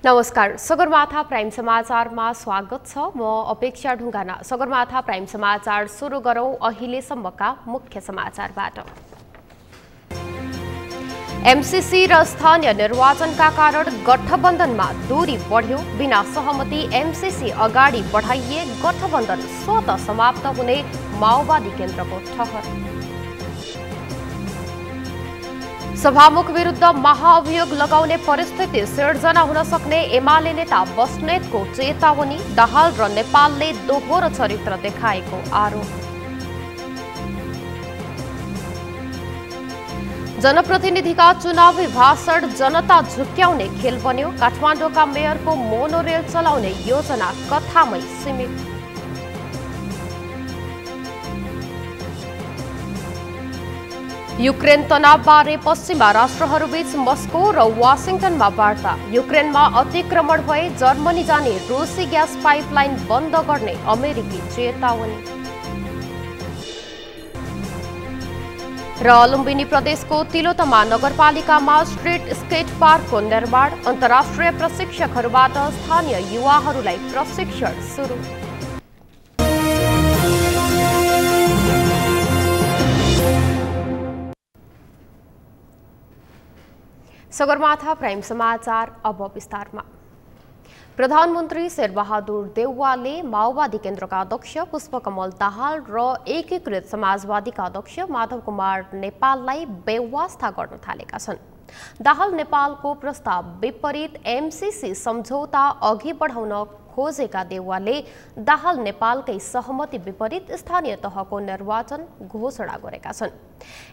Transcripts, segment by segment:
नमस्कार, सगरमाथा प्राइम समाचारमा स्वागत छ। म अपेक्षा ढुङ्गाना। सगरमाथा प्राइम समाचार सुरु गरौं अहिलेसम्मका मुख्य समाचारबाट। एमसीसी र स्थानीय निर्वाचनका कारण गठबन्धनमा दूरी बढ्यो। बिना सहमति एमसीसी अगाडि बढाइए गठबन्धन स्वतः समाप्त हुने माओवादी केन्द्रको ठहर। सभामुख विरुद्ध महाअभियोग लगाउने परिस्थिति सिर्जना हुन सक्ने एमाले नेता बस्नेतको चेतावनी। दाहाल र नेपालले दोहोरो चरित्र देखाएको आरोप। जनप्रतिनिधिका चुनावी भाषण जनता झुक्याउने खेल बन्यो। काठमाडौँका मेयरको मोनोरेल चलाउने योजना कथामै सीमित। युक्रेन तनावबारे पश्चिमा राष्ट्रहरूबीच मस्को र वाशिंटनमा वार्ता। युक्रेनमा अतिक्रमण भए जर्मनी जाने रुसी ग्यास पाइपलाइन बन्द गर्ने अमेरिकी चेतावनी। र लुम्बिनी प्रदेशको तिलोतमा नगरपालिकामा स्ट्रीट स्केट पार्कको निर्माण। अन्तर्राष्ट्रिय प्रशिक्षकहरूबाट स्थानीय युवाहरूलाई प्रशिक्षण सुरु। सगरमाथा प्राइम समाचार अब विस्तारमा। प्रधानमन्त्री शेरबहादुर देउवाले माओवादी केन्द्रका अध्यक्ष पुष्पकमल दाहाल र एकीकृत समाजवादीका अध्यक्ष माधव कुमार नेपाललाई बेवास्ता गर्न थालेका छन्। दाहाल नेपालको प्रस्ताव विपरीत एमसीसी सम्झौता अघि बढाउन खोजेका देउवाले दाहाल नेपालकै सहमति विपरीत स्थानीय तहको निर्वाचन घोषणा गरेका छन्।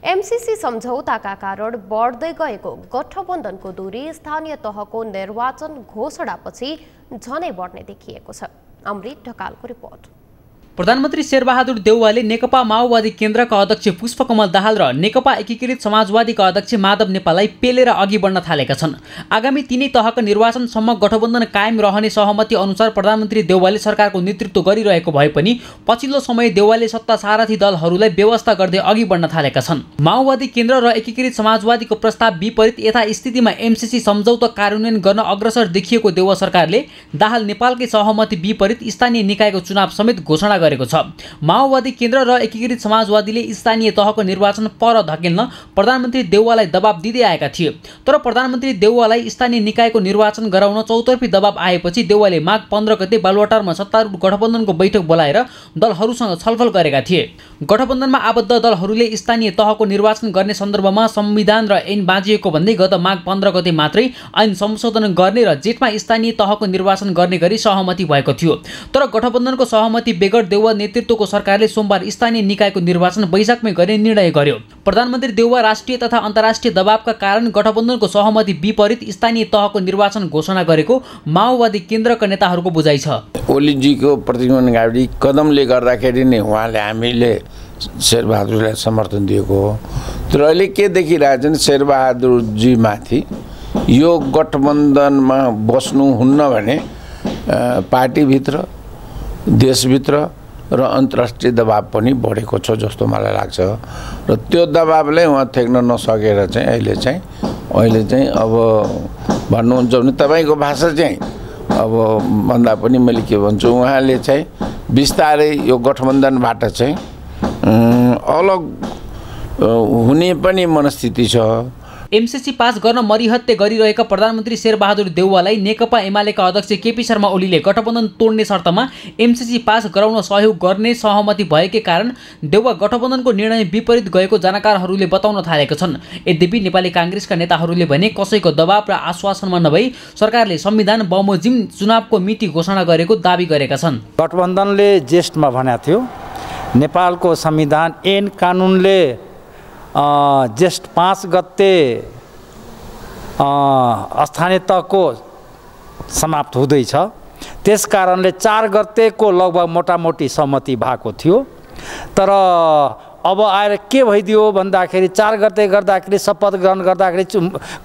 एमसीसी सम्झौताका कारण बढ्दै गएको गठबन्धनको दूरी स्थानीय तहको निर्वाचन घोषणापछि झनै बढ्ने देखिएको छ। अमृत ढकालको रिपोर्ट। प्रधानमन्त्री शेरबहादुर देउवाले नेकपा माओवादी केन्द्रका अध्यक्ष पुष्पकमल दाहाल र नेकपा एकीकृत समाजवादीका अध्यक्ष माधव नेपाललाई पेलेर अघि बढ्न थालेका छन्। आगामी तीनै तहका निर्वाचनसम्म गठबन्धन कायम रहने सहमति अनुसार प्रधानमन्त्री देउवाले सरकारको नेतृत्व गरिरहेको भए पनि पछिल्लो समय देउवाले सत्ता सारथी दलहरूलाई व्यवस्था गर्दै अघि बढ्न थालेका छन्। माओवादी केन्द्र र एकीकृत समाजवादीको प्रस्ताव विपरीत यथास्थितिमा एमसीसी सम्झौता कार्यान्वयन गर्न अग्रसर देखिएको देउवा सरकारले दाहाल नेपालकै सहमति विपरीत स्थानीय निकायको चुनाव समेत घोषणा गरेको छ। माओवादी केन्द्र र एकीकृत समाजवादीले स्थानीय तहको निर्वाचन पर धकेल्न प्रधानमन्त्री देउवालाई दबाब दिँदै आएका थिए। तर प्रधानमन्त्री देउवालाई स्थानीय निकायको निर्वाचन गराउन चौतर्फी दबाब आएपछि देउवाले माघ 15 गते बालुवाटारमा सत्तारूढ गठबन्धनको बैठक बोलाएर दलहरूसँग छलफल गरेका थिए। गठबन्धनमा आबद्ध दलहरूले स्थानीय तहको निर्वाचन गर्ने सन्दर्भमा संविधान र ऐन बाँझिएको भन्दै गत माघ 15 गते मात्रै ऐन संशोधन गर्ने र जेठमा स्थानीय तहको निर्वाचन गर्ने गरी सहमति भएको थियो। तर गठबन्धनको सहमति बेगर देउवा नेतृत्वको सरकारले सोमबार स्थानीय निकायको निर्वाचन वैशाखमै गर्ने निर्णय गर्यो। प्रधानमन्त्री देउवा राष्ट्रिय तथा अन्तर्राष्ट्रिय दबावका कारण गठबन्धनको सहमति विपरीत स्थानीय तहको निर्वाचन घोषणा गरेको माओवादी केन्द्रका नेताहरूको बुझाइ छ। ओलीजीको प्रतिबन्धकारी कदमले गर्दाखेरि नै उहाँले हामीले शेरबहादुरलाई समर्थन दिएको हो। तर अहिले के देखिरहेछन् शेरबहादुरजी माथि यो गठबन्धनमा बस्नुहुन्न भने पार्टीभित्र देशभित्र र अन्तर्राष्ट्रिय दबाव पनि बढेको छ जस्तो मलाई लाग्छ। र त्यो दबावलाई उहाँ थ्याक्न नसकेर चाहिँ अहिले चाहिँ अब भन्नुहुन्छ भने तपाईँको भाषा चाहिँ अब भन्दा पनि मैले के भन्छु, उहाँले चाहिँ बिस्तारै यो गठबन्धनबाट चाहिँ अलग हुने पनि मनस्थिति छ। एमसीसी पास गर्न मरिहत्ते गरिरहेका प्रधानमन्त्री शेरबहादुर देउवालाई नेकपा एमालेका अध्यक्ष केपी शर्मा ओलीले गठबन्धन तोड्ने शर्तमा एमसीसी पास गराउन सहयोग गर्ने सहमति भएकै कारण देउवा गठबन्धनको निर्णय विपरीत गएको जानकारहरूले बताउन थालेका छन्। यद्यपि नेपाली काङ्ग्रेसका नेताहरूले भने कसैको दबाव र आश्वासनमा नभई सरकारले संविधान बमोजिम चुनावको मिति घोषणा गरेको दाबी गरेका छन्। गठबन्धनले जेष्ठमा भनेको थियो नेपालको संविधान ऐन कानुनले जेष्ठ 5 गते स्थानीय तहको समाप्त हुँदैछ। त्यस कारणले 4 गतेको लगभग मोटामोटी सहमति भएको थियो। तर अब आएर के भइदियो भन्दाखेरि 4 गते गर्दाखेरि शपथ ग्रहण गर्दाखेरि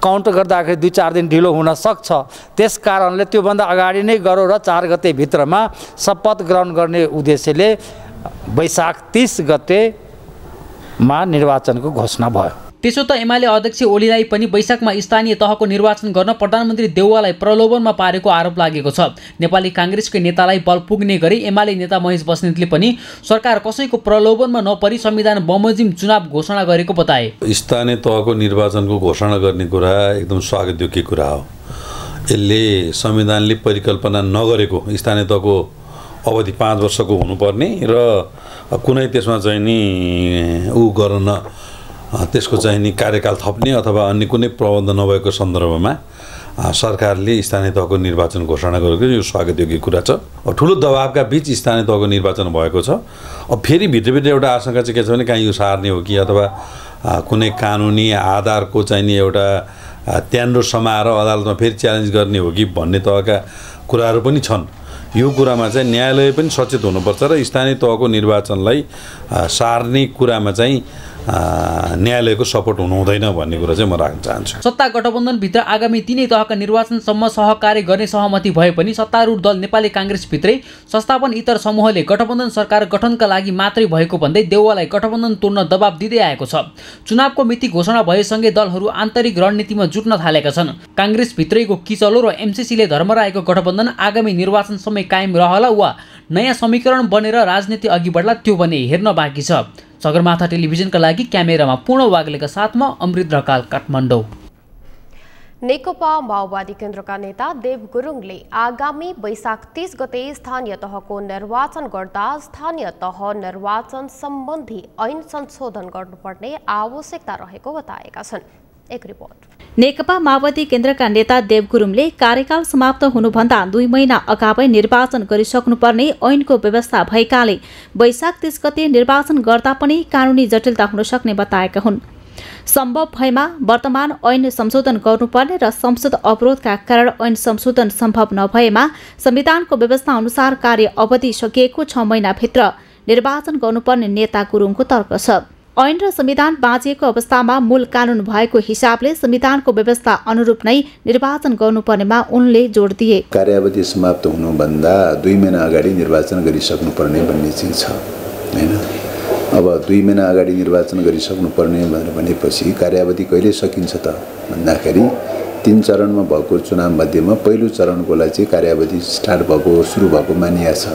काउन्ट गर्दाखेरि 2-4 दिन ढिलो हुन सक्छ। त्यस कारणले त्योभन्दा अगाडि नै गरौँ र 4 गते भित्रमा शपथ ग्रहण गर्ने उद्देश्यले वैशाख 30 गते मा निर्वाचनको घोषणा भयो। त्यसो त एमाले अध्यक्ष ओलीलाई पनि वैशाखमा स्थानीय तहको निर्वाचन गर्न प्रधानमन्त्री देउवालाई प्रलोभनमा पारेको आरोप लागेको छ। नेपाली काङ्ग्रेसकै नेतालाई बल पुग्ने गरी एमाले नेता महेश बस्नेतले पनि सरकार कसैको प्रलोभनमा नपरी संविधान बमोजिम चुनाव घोषणा गरेको बताए। स्थानीय तहको निर्वाचनको घोषणा गर्ने कुरा एकदम स्वागतयोग्य कुरा हो। यसले संविधानले परिकल्पना नगरेको स्थानीय तहको अवधि 5 वर्षको हुनुपर्ने र कुनै त्यसमा चाहिँ नि गर्न त्यसको चाहिँ नि कार्यकाल थप्ने अथवा अन्य कुनै प्रबन्ध नभएको सन्दर्भमा सरकारले स्थानीय तहको निर्वाचन घोषणा गरेको यो स्वागतयोग्य कुरा छ। ठुलो दबावका बीच स्थानीय तहको निर्वाचन भएको छ। अब फेरि भित्रभित्र एउटा आशंका चाहिँ के छ भने कहीँ यो सार्ने हो कि अथवा कुनै कानुनी आधारको चाहिँ नि एउटा त्यान्द्रो समाएर अदालतमा फेरि च्यालेन्ज गर्ने हो कि भन्ने तहका कुराहरू पनि छन्। यो कुरामा चाहिँ न्यायालय पनि सचेत हुनुपर्छ र स्थानीय तहको निर्वाचनलाई सार्ने कुरामा चाहिँ न्यायालयको सपोर्ट हुनु हुँदैन भन्ने कुरा चाहिँ म राख्न चाहन्छु। सत्ता गठबन्धनभित्र आगामी 3 तहका निर्वाचनसम्म सहकार्य गर्ने सहमति भए पनि सत्तारूढ दल नेपाली काङ्ग्रेसभित्रै संस्थापन इतर समूहले गठबन्धन सरकार गठनका लागि मात्रै भएको भन्दै देउवालाई गठबन्धन तोड्न दबाब दिँदै आएको छ। चुनावको मिति घोषणा भएसँगै दलहरू आन्तरिक रणनीतिमा जुट्न थालेका छन्। काङ्ग्रेसभित्रैको किचलो र एमसीसीले धर्मराएको गठबन्धन आगामी निर्वाचनसम्मै कायम रहला वा नयाँ समीकरण बनेर राजनीति अघि बढ्ला त्यो भने हेर्न बाँकी छ। सगरमाथा टेलिभिजनका लागि क्यामेरामा पूर्ण वाग्लेका साथमा अमृत ढकाल, काठमाडौँ। नेकपा माओवादी केन्द्रका नेता देव गुरुङले आगामी वैशाख 30 गते स्थानीय तहको निर्वाचन गर्दा स्थानीय तह निर्वाचन सम्बन्धी ऐन संशोधन गर्नुपर्ने आवश्यकता रहेको बताएका छन्। एक रिपोर्ट। नेकपा माओवादी केन्द्रका नेता देव गुरुङले कार्यकाल समाप्त हुनुभन्दा 2 महिना अगावै निर्वाचन गरिसक्नुपर्ने ऐनको व्यवस्था भएकाले वैशाख 30 गते निर्वाचन गर्दा पनि कानुनी जटिलता हुन सक्ने बताएका हुन्। सम्भव भएमा वर्तमान ऐन संशोधन गर्नुपर्ने र संसद अवरोधका कारण ऐन संशोधन सम्भव नभएमा संविधानको व्यवस्था अनुसार कार्य अवधि सकिएको 6 महिनाभित्र निर्वाचन गर्नुपर्ने नेता गुरुङको तर्क छ। ऐन र संविधान बाँचिएको अवस्थामा मूल कानून भएको हिसाबले संविधानको व्यवस्था अनुरूप नै निर्वाचन गर्नुपर्नेमा उनले जोड दिए। कार्यावधि समाप्त हुनुभन्दा 2 महिना अगाडि निर्वाचन गरिसक्नुपर्ने भन्ने चाहिँ छ हैन। अब 2 महिना अगाडि निर्वाचन गरिसक्नुपर्ने भनेपछि कार्यावधि कहिले सकिन्छ त भन्दाखेरि 3 चरणमा भएको चुनाव मध्येमा पहिलो चरणको लागि चाहिँ कार्यावधि स्टार्ट भएको सुरु भएको मानिया छ।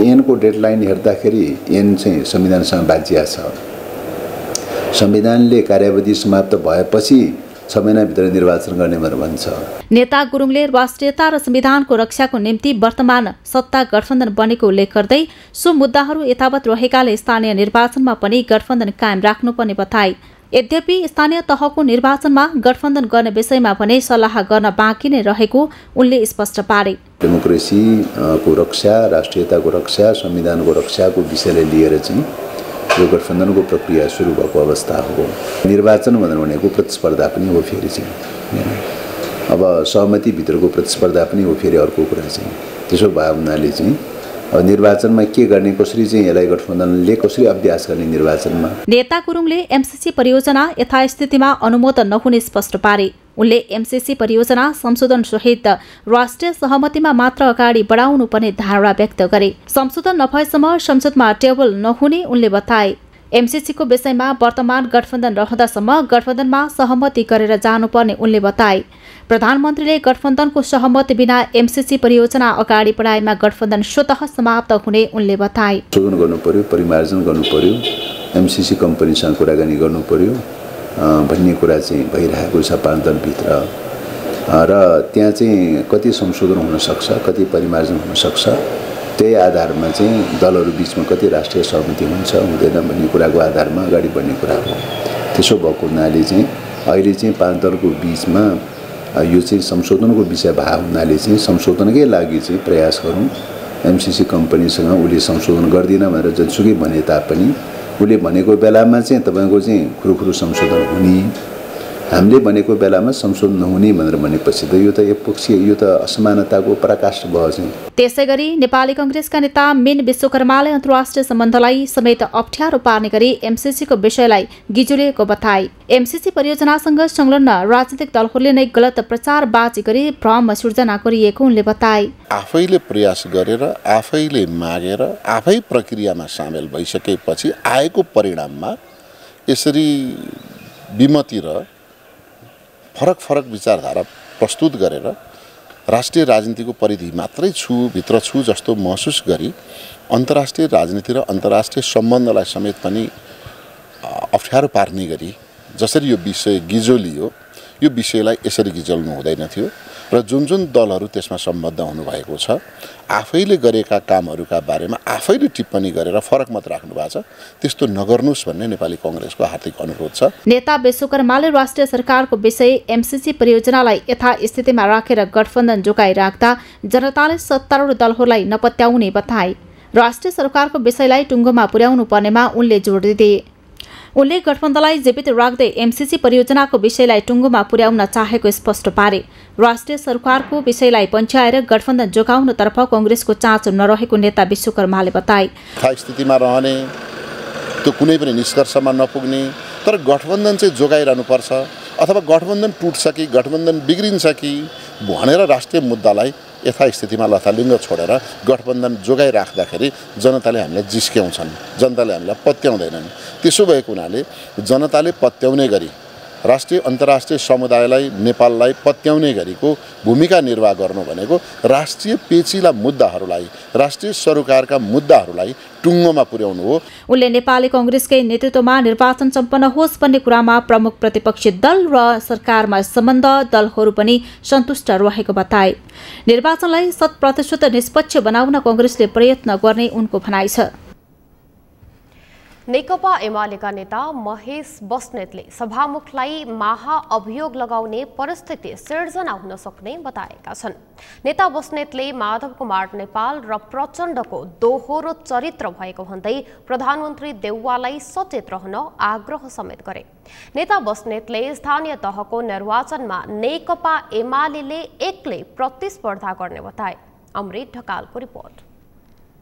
ऐनको डेडलाइन हेर्दाखेरि ऐन चाहिँ संविधानसँग बाजिया छ। संविधानले कार्यावधि समाप्त भएपछि 6 महिनाभित्र निर्वाचन गर्ने भनेर भन्छ। नेता गुरुङले राष्ट्रियता र संविधानको रक्षाको निम्ति वर्तमान सत्ता गठबन्धन बनेको उल्लेख गर्दै सो मुद्दाहरू यथावत रहेकाले स्थानीय निर्वाचनमा पनि गठबन्धन कायम राख्नुपर्ने बताए। यद्यपि स्थानीय तहको निर्वाचनमा गठबन्धन गर्ने विषयमा भने सल्लाह गर्न बाँकी नै रहेको उनले स्पष्ट पारे। डेमोक्रेसीको रक्षा, राष्ट्रियताको रक्षा, संविधानको रक्षाको विषयलाई लिएर चाहिँ यो गठबन्धनको प्रक्रिया सुरु भएको अवस्था हो। निर्वाचन भनेको प्रतिस्पर्धा पनि हो फेरि चाहिँ। अब सहमतिभित्रको प्रतिस्पर्धा पनि हो फेरि अर्को कुरा चाहिँ। त्यसो भए हुनाले चाहिँ अब निर्वाचनमा के गर्ने, कसरी चाहिँ यसलाई गठबन्धनले कसरी अभ्यास गर्ने निर्वाचनमा। नेता गुरुङले एमसीसी परियोजना यथास्थितिमा अनुमोदन नहुने स्पष्ट पारे। उनले एमसीसी परियोजना संशोधन सहित राष्ट्रिय सहमतिमा मात्र अगाडि बढाउनु पर्ने धारणा व्यक्त गरे। संशोधन नभएसम्म संसदमा टेबल नहुने उनले बताए। एमसीसीको विषयमा वर्तमान गठबन्धन रहँदासम्म गठबन्धनमा सहमति गरेर जानुपर्ने उनले बताए। प्रधानमन्त्रीले गठबन्धनको सहमति बिना एमसीसी परियोजना अगाडि बढाएमा गठबन्धन स्वतः समाप्त हुने उनले बताए। संशोधन गर्नु पर्यो, परिमार्जन गर्नु पर्यो, एमसीसी कम्पनीसँग कुराकानी गर्नु पर्यो भन्ने कुरा चाहिँ भइरहेको छ 5 दिनभित्र। र त्यहाँ चाहिँ कति संशोधन हुन सक्छ, कति परिमार्जन हुन सक्छ, त्यही आधारमा चाहिँ दलहरू बिचमा कति राष्ट्रिय सहमति हुन्छ हुँदैन भन्ने कुराको आधारमा अगाडि बढ्ने कुरा हो। त्यसो भएको हुनाले चाहिँ अहिले चाहिँ 5 दलको बिचमा यो चाहिँ संशोधनको विषय भए हुनाले चाहिँ संशोधनकै लागि चाहिँ प्रयास गरौँ। एमसीसी कम्पनीसँग उसले संशोधन गर्दिन भनेर जतिसुकै भने तापनि उसले भनेको बेलामा चाहिँ तपाईँको चाहिँ खुरुखुरु संशोधन हुने, हामीले भनेको बेलामा संशोधन नहुने भनेर भनेपछि त यो त एकपक्षीय, यो त असमानताको पराकाष्ठ भयो चाहिँ। त्यसैगरी नेपाली कांग्रेसका नेता मिन विश्वकर्माले अन्तर्राष्ट्रिय सम्बन्धलाई समेत अप्ठ्यारो पार्ने गरी एमसीसीको विषयलाई गिजुलेको बताए। एमसीसी परियोजनासँग संलग्न राजनीतिक दलहरूले नै गलत प्रचारबाजी गरी भ्रम सृजना गरिएको उनले बताए। आफैले प्रयास गरेर, आफैले मागेर, आफै प्रक्रियामा सामेल भइसकेपछि आएको परिणाममा यसरी विमति र फरक विचारधारा प्रस्तुत गरेर राष्ट्रिय राजनीतिको परिधि मात्रै भित्र छु जस्तो महसुस गरी अन्तर्राष्ट्रिय राजनीति र अन्तर्राष्ट्रिय सम्बन्धलाई समेत पनि अप्ठ्यारो पार्ने गरी जसरी यो विषय गिजोलियो यो विषयलाई यसरी गिजल्नु हुँदैन थियो र जुन दलहरू त्यसमा सम्बद्ध हुनुभएको छ आफैले गरेका कामहरूका बारेमा आफैले टिप्पणी गरेर फरक मत राख्नु भएको छ त्यस्तो नगर्नुस् भन्ने नेपाली कांग्रेसको हार्दिक अनुरोध छ। नेता विश्वकर्माले राष्ट्रिय सरकारको विषय एमसीसी परियोजनालाई यथास्थितिमा राखेर गठबन्धन जोगाइराख्दा जनताले सत्तारूढ दलहरूलाई नपत्याउने बताए। राष्ट्रिय सरकारको विषयलाई टुङ्गोमा पुर्याउनु पर्नेमा उनले जोड दिए। उनले गठबन्धनलाई जीवित राख्दै एमसीसी परियोजनाको विषयलाई टुङ्गोमा पुर्याउन चाहेको स्पष्ट पारे। राष्ट्रिय सरकारको विषयलाई पन्छ्याएर गठबन्धन जोगाउनतर्फ कांग्रेसको चासो नरहेको नेता विश्वकर्माले बताए। स्थितिमा रहने त्यो कुनै पनि निष्कर्षमा नपुग्ने तर गठबन्धन चाहिँ जोगाइरहनुपर्छ अथवा गठबन्धन टुट्छ कि गठबन्धन बिग्रिन्छ कि भनेर राष्ट्रिय मुद्दालाई यथास्थितिमा लथालिङ्ग छोडेर गठबन्धन जोगाइराख्दाखेरि जनताले हामीलाई जिस्क्याउँछन्, जनताले हामीलाई पत्याउँदैनन्। त्यसो भएको हुनाले जनताले पत्याउने गरी राष्ट्रिय अन्तर्राष्ट्रिय समुदायलाई नेपाललाई पत्याउने गरीको भूमिका निर्वाह गर्नु भनेको राष्ट्रिय पेचिला मुद्दाहरूलाई राष्ट्रिय सरकारका मुद्दाहरूलाई टुङ्गोमा पुर्याउनु हो। उनले नेपाली कांग्रेसकै नेतृत्वमा निर्वाचन सम्पन्न होस् भन्ने कुरामा प्रमुख प्रतिपक्षी दल र सरकारमा सम्बन्ध दलहरू पनि सन्तुष्ट रहेको बताए। निर्वाचनलाई 100% निष्पक्ष बनाउन कांग्रेसले प्रयत्न गर्ने उनको भनाइ छ। नेकपा एमालेका नेता महेश बस्नेतले सभामुखलाई महाअभियोग लगाउने परिस्थिति सिर्जना हुन सक्ने बताएका छन्। नेता बस्नेतले माधव कुमार नेपाल र प्रचण्डको दोहोरो चरित्र भएको भन्दै प्रधानमन्त्री देउवालाई सचेत रहन आग्रह समेत गरे। नेता बस्नेतले स्थानीय तहको निर्वाचनमा नेकपा एमालेले एक्लै प्रतिस्पर्धा गर्ने बताए। अमृत ढकालको रिपोर्ट।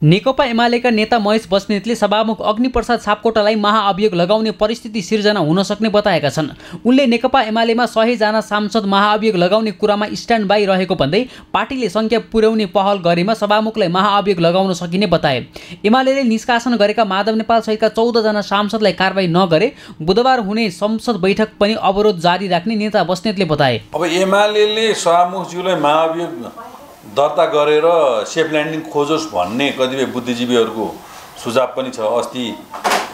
नेकपा एमालेका नेता महेश बस्नेतले सभामुख अग्निप्रसाद सापकोटालाई महाअभियोग लगाउने परिस्थिति सिर्जना हुन सक्ने बताएका छन्। उनले नेकपा एमालेमा 100 जना सांसद महाअभियोग लगाउने कुरामा स्ट्यान्ड बाई रहेको भन्दै पार्टीले संख्या पुर्याउने पहल गरेमा सभामुखलाई महाअभियोग लगाउन सकिने बताए। एमालेले निष्कासन गरेका माधव नेपाल सहितका 14 जना सांसदलाई कारबाही नगरे बुधबार हुने संसद बैठक पनि अवरोध जारी राख्ने नेता बस्नेतले बताए। अब एमालेले सभामुखज्यूलाई महाअभियोग दर्ता गरेर सेफ ल्यान्डिङ खोजोस् भन्ने कतिपय बुद्धिजीवीहरूको सुझाव पनि छ। अस्ति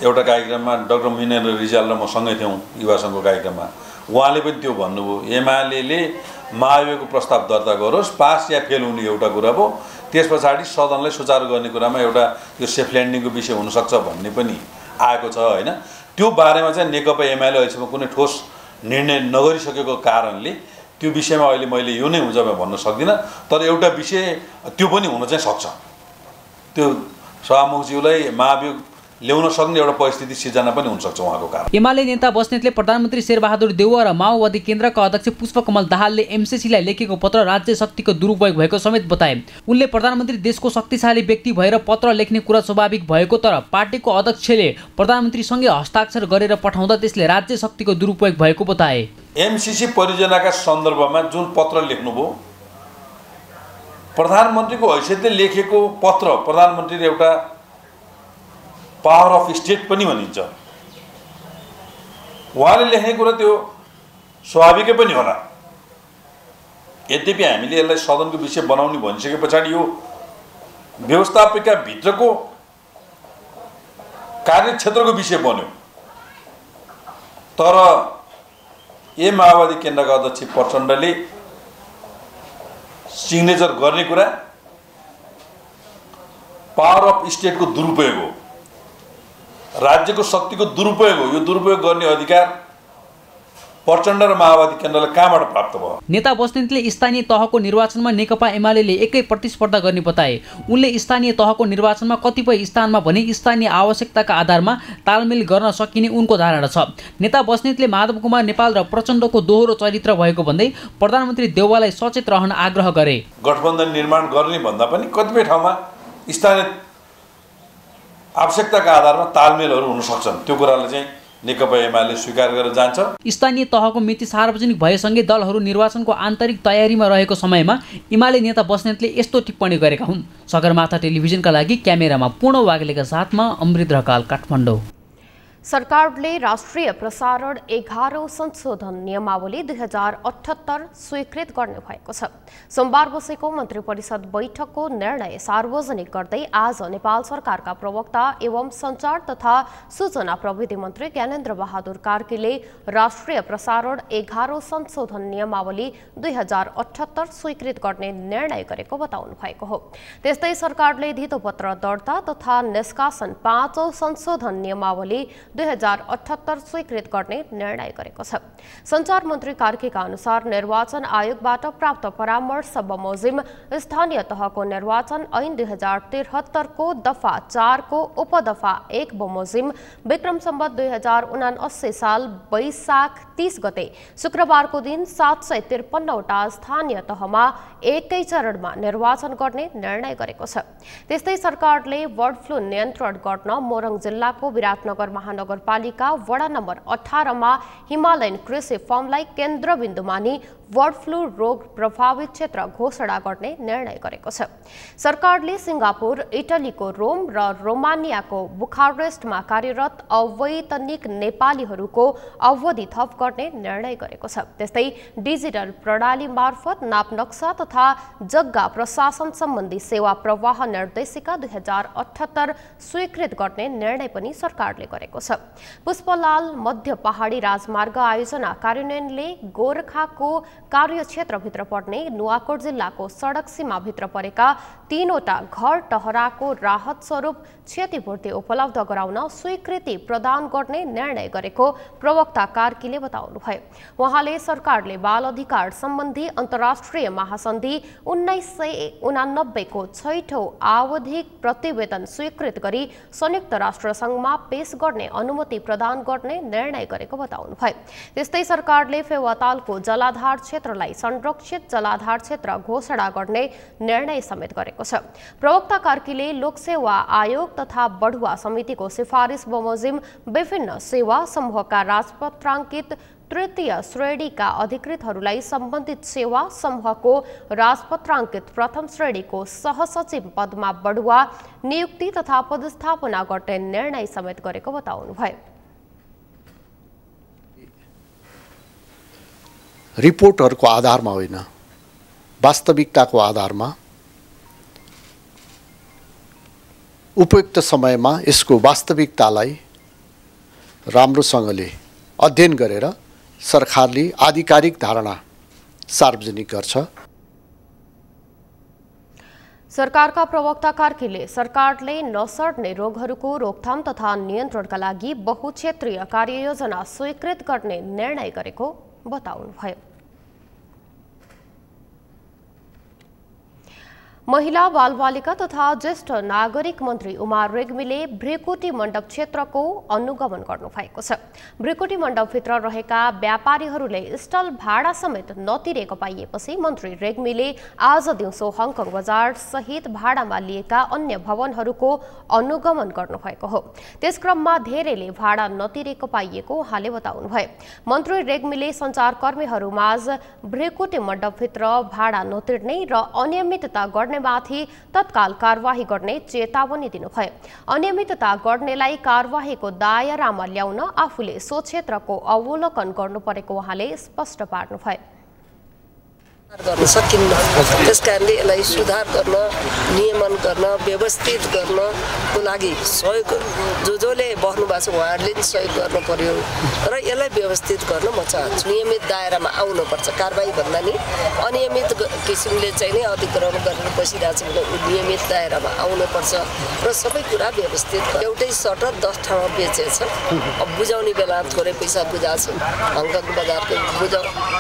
एउटा कार्यक्रममा डाक्टर मिनेन्द्र रिजाल र म सँगै थियौँ युवा सङ्घको कार्यक्रममा, उहाँले पनि त्यो भन्नुभयो एमालेले महाअभियोगको प्रस्ताव दर्ता गरोस्, पास या फेल हुने एउटा कुरा भयो, त्यस पछाडि सदनलाई सुचारू गर्ने कुरामा एउटा यो सेफ ल्यान्डिङको विषय हुनसक्छ भन्ने पनि आएको छ होइन। त्यो बारेमा चाहिँ नेकपा एमाले अहिलेसम्म कुनै ठोस निर्णय नगरिसकेको कारणले त्यो विषयमा अहिले मैले यो नै हुन्छ भन्न सक्दिनँ। तर एउटा विषय त्यो पनि हुन चाहिँ सक्छ, त्यो सभामुखज्यूलाई महाअभियोग ल्याउन सक्ने एउटा परिस्थिति सिर्जना पनि हुनसक्छ उहाँको कारण। एमाले नेता बस्नेतले प्रधानमन्त्री शेरबहादुर देउवा र माओवादी केन्द्रका अध्यक्ष पुष्पकमल दाहालले एमसीसीलाई लेखेको पत्र राज्य शक्तिको दुरुपयोग भएको समेत बताए। उनले प्रधानमन्त्री देशको शक्तिशाली व्यक्ति भएर पत्र लेख्ने कुरा स्वाभाविक भएको तर पार्टीको अध्यक्षले प्रधानमन्त्रीसँगै हस्ताक्षर गरेर पठाउँदा त्यसले राज्य शक्तिको दुरुपयोग भएको बताए। एमसीसी परियोजनाका सन्दर्भमा जुन पत्र लेख्नुभयो प्रधानमन्त्रीको हैसियतले लेखेको पत्र, प्रधानमन्त्रीले एउटा पावर अफ स्टेट पनि भनिन्छ, उहाँले लेख्ने कुरा त्यो स्वाभाविकै पनि होला। यद्यपि हामीले यसलाई सदनको विषय बनाउने भनिसके पछाडि यो व्यवस्थापिका भित्रको कार्यक्षेत्रको विषय बन्यो। तर ए माओवादी केन्द्रका अध्यक्ष प्रचण्डले सिग्नेचर गर्ने कुरा पावर अफ स्टेटको दुरुपयोग हो, राज्यको शक्तिको दुरुपयोग हो। यो दुरुपयोग गर्ने अधिकार प्रचण्ड र माओवादी केन्द्रलाई कहाँबाट प्राप्त भयो? नेता बस्नेतले स्थानीय तहको निर्वाचनमा नेकपा एमालेले एक्लै प्रतिस्पर्धा गर्ने बताए। उनले स्थानीय तहको निर्वाचनमा कतिपय स्थानमा भने स्थानीय आवश्यकताका आधारमा तालमेल गर्न सकिने उनको धारणा छ। नेता बस्नेतले माधव कुमार नेपाल र प्रचण्डको दोहोरो चरित्र भएको भन्दै प्रधानमन्त्री देउवालाई सचेत रहन आग्रह गरे। गठबन्धन निर्माण गर्ने भन्दा पनि कतिपय ठाउँमा स्थानीय आवश्यकताका आधारमा तालमेलहरू हुन सक्छन्, त्यो कुरालाई चाहिँ नेकपा एमाले स्वीकार गरेर जान्छ। स्थानीय तहको मिति सार्वजनिक भएसँगै दलहरू निर्वाचनको आन्तरिक तयारीमा रहेको समयमा एमाले नेता बस्नेतले यस्तो टिप्पणी गरेका हुन्। सगरमाथा टेलिभिजनका लागि क्यामेरामा पूर्ण वाग्लेका साथमा अमृत ढकाल, काठमाडौँ। सरकारले राष्ट्रिय प्रसारण 11औं संशोधन नियमावली 2078 स्वीकृत गर्ने भएको छ। सोमबार बसेको मन्त्री परिषद बैठकको निर्णय सार्वजनिक गर्दै आज नेपाल सरकारका प्रवक्ता एवं सञ्चार तथा सूचना प्रविधि मन्त्री ज्ञानेन्द्र बहादुर कार्कीले राष्ट्रिय प्रसारण 11औं संशोधन नियमावली 2078 स्वीकृत गर्ने निर्णय गरेको बताउनु भएको हो। त्यस्तै सरकारले धितोपत्र दर्ता तथा निष्कासन 5औं संशोधन नियमावली 2078 स्वीकृत गर्ने निर्णय गरेको छ। सञ्चार मन्त्री कार्कीका अनुसार निर्वाचन आयोगबाट प्राप्त परामर्श बमोजिम स्थानीय तहको निर्वाचन ऐन 2073 को दफा 4 को उपदफा 1 बमोजिम विक्रम सम्वत 2079 साल वैशाख 30 गते शुक्रबारको दिन 753 वटा स्थानीय तहमा एकै चरणमा निर्वाचन गर्ने निर्णय गरेको छ। त्यस्तै सरकारले बर्ड फ्लू नियन्त्रण गर्न मोरङ जिल्लाको विराटनगर महानगरपालिका वडा नम्बर 18 मा हिमालयन कृषि फर्मलाई केन्द्रबिन्दु मानी बर्ड फ्लू रोग प्रभावित क्षेत्र घोषणा गर्ने निर्णय गरेको छ। सरकारले सिङ्गापुर, इटलीको रोम र रोमानियाको बुखारेस्टमा कार्यरत अवैतनिक नेपालीहरूको अवधि थप गर्ने निर्णय गरेको छ। त्यस्तै डिजिटल प्रणाली मार्फत नाप नक्सा तथा जग्गा प्रशासन सम्बन्धी सेवा प्रवाह निर्देशिका 2078 स्वीकृत गर्ने निर्णय पनि सरकारले गरेको छ। पुष्पलाल मध्य पहाडी राजमार्ग आयोजना कार्यान्वयनले गोरखाको कार्यक्षेत्रभित्र पर्ने नुवाकोट जिल्लाको सडक सीमाभित्र परेका 3 वटा घर टहराको राहत स्वरूप क्षतिपूर्ति उपलब्ध गराउन स्वीकृति प्रदान गर्ने निर्णय गरेको प्रवक्ता कार्कीले बताउनुभयो। उहाँले सरकारले बाल अधिकार सम्बन्धी अन्तर्राष्ट्रिय महासन्धि 1989 को 6औं आवधिक प्रतिवेदन स्वीकृत गरी संयुक्त राष्ट्र संघमा पेश गर्ने अनुमति प्रदान गर्ने निर्णय गरेको बताउनुभयो। त्यस्तै सरकारले फेवातालको जलाधार क्षेत्रलाई संरक्षित जलाधार क्षेत्र घोषणा गर्ने निर्णय समेत गरेको छ। प्रवक्ता कार्कीले लोकसेवा आयोग तथा बढुवा समितिको सिफारिस बमोजिम विभिन्न सेवा समूहका राजपत्राङ्कित तृतीय श्रेणीका अधिकृतहरूलाई सम्बन्धित सेवा समूहको राजपत्राङ्कित प्रथम श्रेणीको सहसचिव पदमा बढुवा नियुक्ति तथा पदस्थापना गर्ने निर्णय समेत गरेको बताउनुभयो। रिपोर्टहरूको आधारमा होइन, वास्तविकताको आधारमा उपयुक्त समयमा यसको वास्तविकतालाई राम्रोसँगले अध्ययन गरेर सरकारले आधिकारिक धारणा सार्वजनिक गर्छ। सरकारका प्रवक्ता कार्कीले सरकारले नसर्ने रोगहरूको रोकथाम तथा नियन्त्रणका लागि बहुक्षेत्रीय कार्ययोजना स्वीकृत गर्ने निर्णय गरेको बताउनुभयो। महिला बालबालिका तथा ज्येष्ठ नागरिक मन्त्री उमा रेग्मीले भ्रिकुटी मण्डप क्षेत्रको अनुगमन गर्नुभएको छ। भ्रिकुटी मण्डपभित्र रहेका व्यापारीहरूले स्टल भाडा समेत नतिरेको पाइएपछि मन्त्री रेग्मीले आज दिउँसो हङकङ बजार सहित भाडामा लिएका अन्य भवनहरूको अनुगमन गर्नुभएको हो। त्यसक्रममा धेरैले भाडा नतिरेको पाइएको उहाँले बताउनुभयो। मन्त्री रेग्मीले सञ्चारकर्मीहरूमाझ भ्रिकुटी मण्डपभित्र भाडा नतिर्ने र अनियमितता गर्ने माथि तत्काल कारवाही गर्ने चेतावनी दिनुभयो। अनियमितता गर्नेलाई कारवाहीको दायरामा ल्याउन आफूले सो क्षेत्रको अवलोकन गर्नुपरेको उहाँले स्पष्ट पार्नुभयो। गर्न सकिन्न, त्यसकारणले यसलाई सुधार गर्न, नियमन गर्न, व्यवस्थित गर्नको लागि सहयोग जसले बस्नु भएको छ उहाँहरूले पनि सहयोग गर्नु पर्यो र यसलाई व्यवस्थित गर्न म चाहन्छु। नियमित दायरामा आउनुपर्छ। कारबाही भन्दा नि अनियमित किसिमले चाहिँ नै अधिग्रहण गरेर बसिरहेको छ भने नियमित दायरामा आउनुपर्छ र सबै कुरा व्यवस्थित। एउटै सटर 10 ठाउँमा बेचेछ, अब बुझाउने बेला थोरै पैसा बुझाएको छ। हङकङ बजारको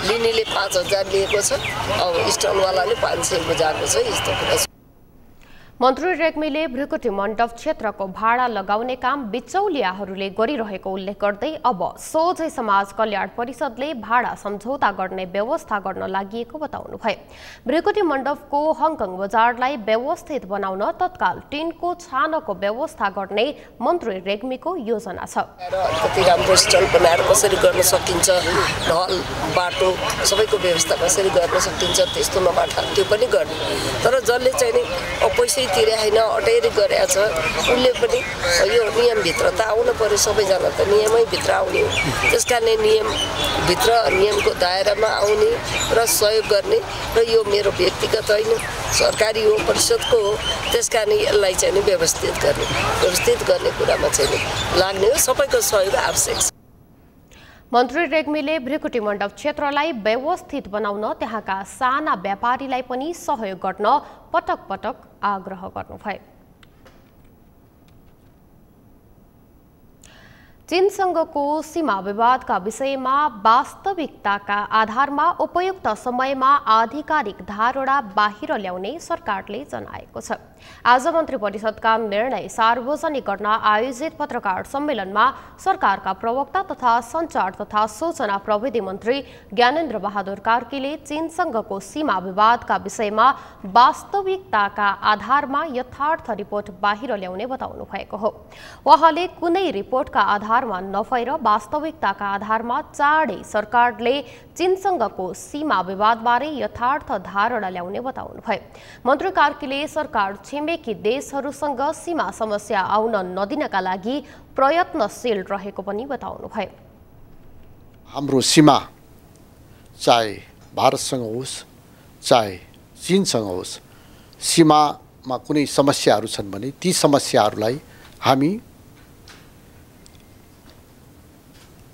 लिनेले 5000 लिएको छ, अब स्टलवालाले 500 बुझाएको छ। यस्तो कुरा छ। मन्त्री रेग्मीले भ्रिकुटी मण्डप क्षेत्रको भाडा लगाउने काम बिचौलियाहरूले गरिरहेको उल्लेख गर्दै अब सोझै समाज कल्याण परिषदले भाडा सम्झौता गर्ने व्यवस्था गर्न लागि बताउनुभयो। भ्रिकुटी मण्डपको हङकङ बजारलाई व्यवस्थित बनाउन तत्काल टिनको छानको व्यवस्था गर्ने मन्त्री रेग्मीको योजना छ। कति राम्रो स्टल बनाएर कसरी गर्न सकिन्छ, ढल बाटो सबैको व्यवस्था कसरी गर्न सकिन्छ, त्यस्तो नबाटा त्यो पनि गर्ने। तर जसले चाहिँ नि पैसा छुट्टी तिरे होइन अटेरी गरेको छ उसले पनि यो नियमभित्र त आउनु पर्यो सबैजना त नियमैभित्र आउने हो त्यस कारणले नियमभित्र नियमको दायरामा आउने र सहयोग गर्ने र यो मेरो व्यक्तिगत होइन सरकारी हो परिषदको हो त्यस कारण यसलाई चाहिँ व्यवस्थित गर्ने कुरामा चाहिँ लाग्ने हो सबैको सहयोग आवश्यक छ। मन्त्री रेग्मीले भृकुटी मण्डप क्षेत्रलाई व्यवस्थित बनाउन त्यहाँका साना व्यापारीलाई पनि सहयोग गर्न पटक पटक आग्रह गर्नुभयो। चीनसँगको सीमा विवादका विषयमा वास्तविकताका आधारमा उपयुक्त समयमा आधिकारिक धारणा बाहिर ल्याउने सरकारले जनाएको छ। आज मन्त्री परिषदका निर्णय सार्वजनिक गर्न आयोजित पत्रकार सम्मेलनमा सरकारका प्रवक्ता तथा सञ्चार तथा सूचना प्रविधि मन्त्री ज्ञानेन्द्र बहादुर कार्कीले चीनसँगको सीमा विवादका विषयमा वास्तविकताका आधारमा यथार्थ रिपोर्ट बाहिर ल्याउने बताउनु भएको हो। उहाँले कुनै रिपोर्टका आधारमा नभएर वास्तविकताका आधारमा चाँडै सरकारले चीनसँगको सीमा विवादबारे यथार्थ धारणा ल्याउने बताउनुभयो। मन्त्री कार्कीले सरकार छिमेकी देशहरूसँग सीमा समस्या आउन नदिनका लागि प्रयत्नशील रहेको पनि बताउनुभयो। हाम्रो सीमा चाहे भारतसँग होस् चाहे चीनसँग होस् सीमामा कुनै समस्याहरू छन् भने ती समस्याहरूलाई हामी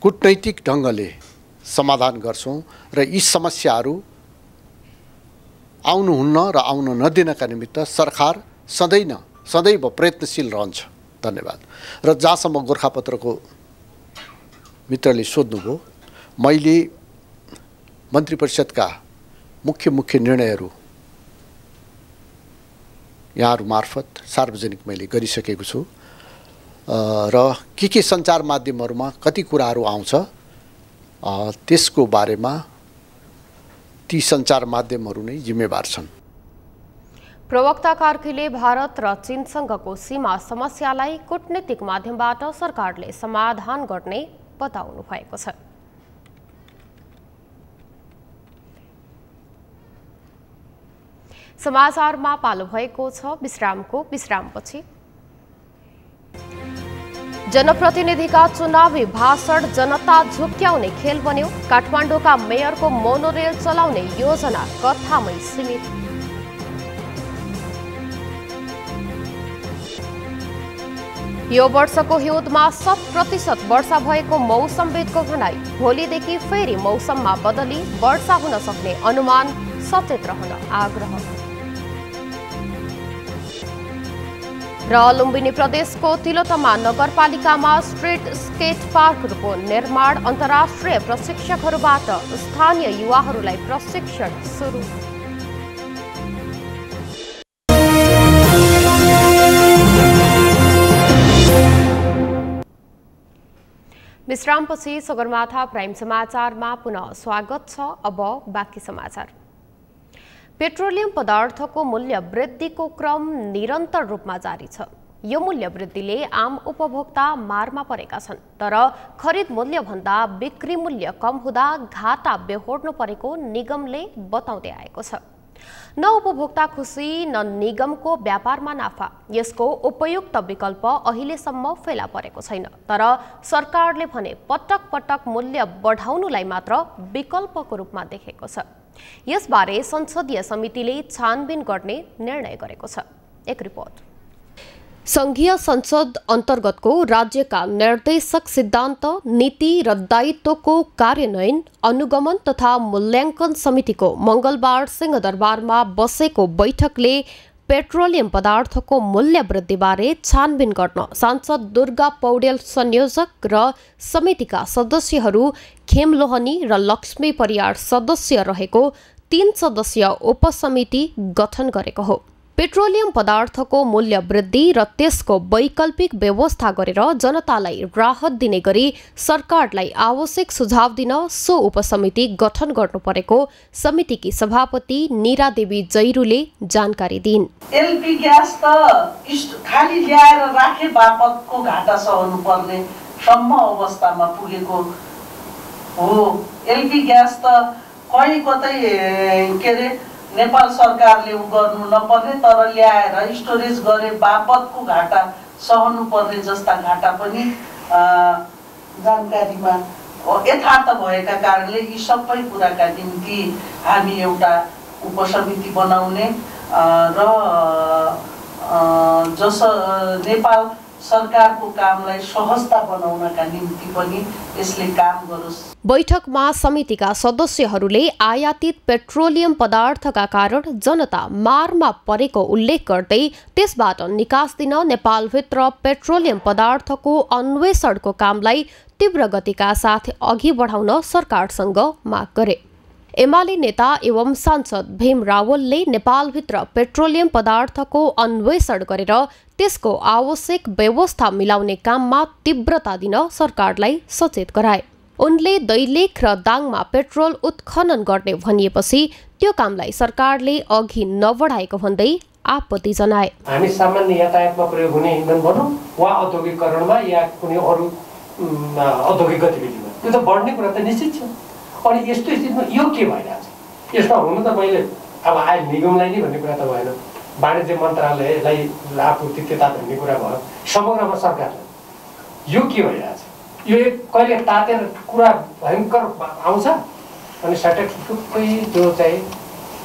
कूटनैतिक ढङ्गले समाधान गर्छौं र यी समस्याहरू आउनुहुन्न र आउन नदिनका निमित्त सरकार सदैव प्रयत्नशील रहन्छ। धन्यवाद। र जहाँसम्म गोर्खापत्रको मित्रले सोध्नुभयो मैले मन्त्री परिषदका मुख्य निर्णयहरू यहाँहरू मार्फत सार्वजनिक मैले गरिसकेको छु र के सञ्चार माध्यमहरूमा कति कुराहरू आउँछ त्यसको बारेमा ती सञ्चार माध्यमहरू नै जिम्मेवार छन्। प्रवक्ता कार्कीले भारत र चीनसँगको सीमा समस्यालाई कूटनीतिक माध्यमबाट सरकारले समाधान गर्ने बताउनु भएको छ। समाचारमा पालो भएको छ विश्रामपछि। जनप्रतिनिधिका चुनावी भाषण जनता झुक्क्याउने खेल बन्यो। काठमाडौँका मेयरको मोनोरेल चलाउने योजना कथामै सीमित। यो वर्षको हिउँदमा 100% वर्षा भएको मौसमविदको भनाई। भोलिदेखि फेरि मौसममा बदली वर्षा हुन सक्ने अनुमान, सचेत रहन आग्रह। र लुम्बिनी प्रदेशको तिलोत्तमा नगरपालिकामा स्ट्रीट स्केट पार्कहरूको निर्माण। अन्तर्राष्ट्रिय प्रशिक्षकहरूबाट स्थानीय युवाहरूलाई प्रशिक्षण सुरु। विश्रामपछि सगरमाथा प्राइम समाचारमा पुनः स्वागत छ। अब बाँकी समाचार। पेट्रोलियम पदार्थको मूल्य वृद्धिको क्रम निरन्तर रूपमा जारी छ। यो मूल्य वृद्धिले आम उपभोक्ता मारमा परेका छन्, तर खरिद मूल्यभन्दा बिक्री मूल्य कम हुँदा घाटा बेहोर्नु परेको निगमले बताउँदै आएको छ। न उपभोक्ता खुसी न निगमको व्यापारमा नाफा। यसको उपयुक्त विकल्प अहिलेसम्म फेला परेको छैन, तर सरकारले भने पटक पटक मूल्य बढाउनुलाई मात्र विकल्पको रूपमा देखेको छ। यसबारे संसदीय समितिले छानबिन गर्ने निर्णय गरेको छ। एक रिपोर्ट। संघीय संसद अन्तर्गतको राज्यका निर्देशक सिद्धान्त, नीति र दायित्वको कार्यान्वयन, अनुगमन तथा मूल्याङ्कन समितिको मङ्गलबार सिंहदरबारमा बसेको बैठकले पेट्रोलियम पदार्थको मूल्य वृद्धिबारे छानबिन गर्न सांसद दुर्गा पौडेल संयोजक र समितिका सदस्यहरू खेमलोहनी र लक्ष्मी परियार सदस्य रहेको 3 सदस्यीय उपसमिति गठन गरेको हो। पेट्रोलियम पदार्थको मूल्य वृद्धि र त्यसको वैकल्पिक व्यवस्था गरेर जनतालाई राहत दिने गरी सरकारलाई आवश्यक सुझाव दिन सो उपसमिति गठन गर्नु परेको समितिकी सभापति नीरा देवी जैरूले जानकारी दिइन्। एलपी ग्यास त खाली ल्याएर राखे बापतको घाटा सहनु पर्ने सम्म अवस्थामा पुगेको हो। एलपी ग्यास त कहीँ कतै के अरे नेपाल सरकारले उ गर्नु नपर्ने तर ल्याएर स्टोरेज गरे बापतको घाटा सहनु पर्ने जस्ता घाटा पनि जानकारीमा यथार्थ भएका कारणले यी सबै कुराका निम्ति हामी एउटा उपसमिति बनाउने र नेपाल सरकारको कामलाई सहजता बनाउनका निम्ति पनि यसले काम गरोस्। बैठकमा समितिका सदस्यहरूले आयातित पेट्रोलियम पदार्थका कारण जनता मारमा परेको उल्लेख गर्दै त्यसबाट निकास दिन नेपालभित्र पेट्रोलियम पदार्थको अन्वेषणको कामलाई तीव्र गतिका साथ अघि बढाउन सरकारसँग माग गरे। एमाले नेता एवं सांसद भीम रावलले नेपालभित्र पेट्रोलियम पदार्थको अन्वेषण गरेर त्यसको आवश्यक व्यवस्था मिलाउने काममा तीव्रता दिन सरकारलाई सचेत गराए। उनले दैलेख र दाङमा पेट्रोल उत्खनन गर्ने भनिएपछि त्यो कामलाई सरकारले अघि नबढाएको भन्दै आपत्ति जनाए। हामी सामान्य यातायातमा प्रयोग हुने इन्धन भनौँ वा औद्योगिकरणमा या कुनै अरू औद्योगिक गतिविधिमा त्यो त बढ्ने कुरा त निश्चित छ। अनि यस्तो स्थितिमा यो के भइरहेछ? यसमा हुनु त मैले अब आयल निगमलाई नै भन्ने कुरा त भएन, वाणिज्य मन्त्रालयलाई आपूर्ति त्यता भन्ने कुरा भयो, समग्रमा सरकारलाई यो के भइरहेछ? यो एक कहिले तातेर कुरा भयङ्कर आउँछ अनि सटक्कै जो चाहिँ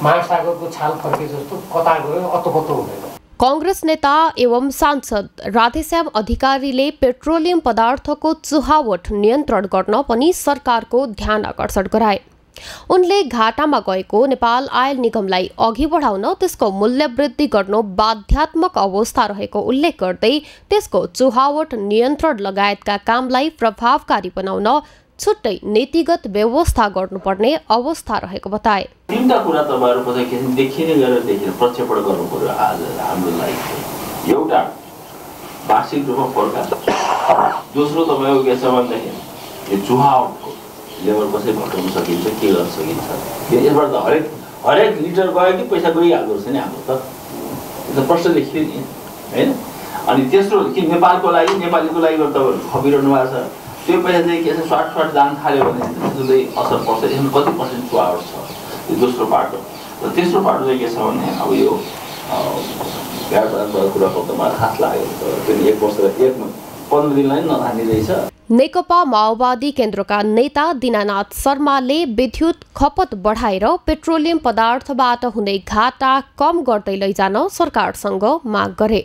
महासागरको छाल फर्के जस्तो कता गयो अतो कतो हुँदैन। कांग्रेस नेता एवं सांसद राधेश्याम अधिकारीले पेट्रोलियम पदार्थको चुहावट नियन्त्रण गर्न पनि सरकारको ध्यान आकर्षण गराए। उनले घाटामा गएको नेपाल आयल निगमलाई अघि बढाउन त्यसको मूल्य वृद्धि गर्नु बाध्यात्मक अवस्था रहेको उल्लेख गर्दै त्यसको चुहावट नियन्त्रण लगायतका कामलाई प्रभावकारी बनाउन छुट्टै नीतिगत व्यवस्था गर्नुपर्ने अवस्था रहेको बताए। तीनटा कुरा तपाईहरु पछि देखिने गरेर देखेर प्रक्षेपण गर्नुपर्यो। आज हाम्रो लागि एउटा वार्षिक रूपमा फोरकास्ट, दोस्रो तपाईको के छ भन्दाखेरि यो चुहावटको लेभल कसरी घटाउन सकिन्छ, के गर्न सकिन्छ। यसबाट त हरेक लिटर गयो कि पैसा गइहाल्दो रहेछ नि हाम्रो त प्रश्न देखियो नि हैन। अनि तेस्रो कि नेपालको लागि नेपालीको लागि तपाईहरु खपिरहनु भएको छ, त्यो पैसा चाहिँ के छ सर्ट जान थाल्यो भने त्यसले असर पर्छ। यसमा कति पर्सेन्ट चुहावट छ, यो दोस्रो पार्ट हो। र तेस्रो पार्ट चाहिँ के छ भने अब यो व्यापारको कुराको त मलाई खास लाग्यो, त्यो 1 वर्ष 15 दिनलाई नधानी रहेछ। नेकपा माओवादी केन्द्रका नेता दीनानाथ शर्माले विद्युत खपत बढाएर पेट्रोलियम पदार्थबाट हुने घाटा कम गर्दै लैजान सरकारसँग माग गरे।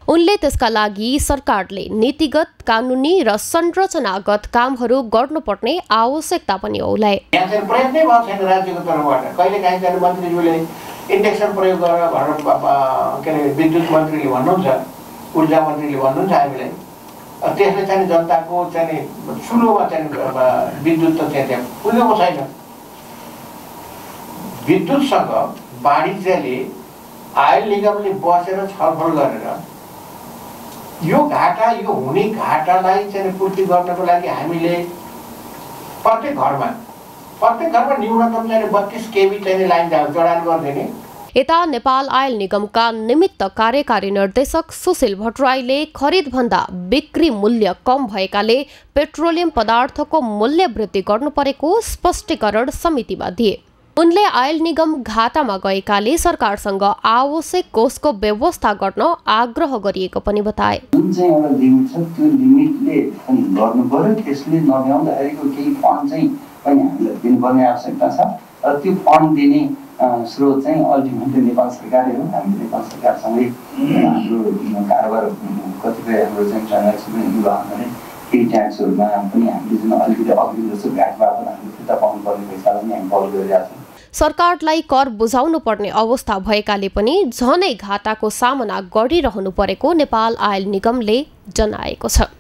उनले त्यसका लागि सरकारले नीतिगत, कानुनी र संरचनागत कामहरू गर्नुपर्ने आवश्यकता पनि औलाए। यहाँ चाहिँ प्रयत्नै भएको छैन राज्यको तर्फबाट। कहिलेकाहीँ चाहिँ मन्त्रीज्यूले इन्डेक्सन प्रयोग गरेर के अरे विद्युत मन्त्रीले भन्नुहुन्छ, ऊर्जा मन्त्रीले भन्नुहुन्छ हामीलाई, त्यसले चाहिँ जनताको चाहिँ सुरुमा चाहिँ विद्युत त त्यहाँ पुगेको छैन। विद्युतसँग वाणिज्यले आयल निगमले बसेर छलफल गरेर यो घाटा, यो हुने घाटालाई चाहिँ पूर्ति गर्नको लागि हामीले प्रत्येक घरमा न्यूनतम चाहिँ 32 केबी चाहिँ लाइन जडान गरिदिने। यता नेपाल आयल निगमका निमित्त कार्यकारी निर्देशक सुशील भट्टराईले खरिदभन्दा बिक्री मूल्य कम भएकाले पेट्रोलियम पदार्थको मूल्य वृद्धि गर्नु परेको स्पष्टीकरण समितिमा दिए। उनले आयल निगम घाटामा गएकाले सरकारसँग आवश्यक कोषको व्यवस्था गर्न आग्रह गरिएको पनि बताए। जुन चाहिँ एउटा लिमिट छ त्यो लिमिटले गर्नु पर्यो, त्यसले नभ्याउँदाखेरिको केही फन्ड चाहिँ पनि हामीलाई दिनुपर्ने आवश्यकता छ र त्यो फन्ड दिने स्रोत चाहिँ अल्टिमेटली नेपाल सरकारै हो। हामीले नेपाल सरकारसँगै हाम्रो कारोबार कतिपय हाम्रो चाहिँ ट्रान्ज्याक्सन पनि हुँदाखेरि केही ट्याक्सहरूमा पनि हामीले जुन अलिकति अग्रिम जस्तो घाट बापत हामीले फिर्ता पाउनुपर्ने पैसालाई पनि हामी फलो गरिरहेका छौँ। सरकारलाई कर बुझाउनु पर्ने अवस्था भएकाले पनि झनै घाटाको सामना गरिरहनु परेको नेपाल आयल निगमले जनाएको छ।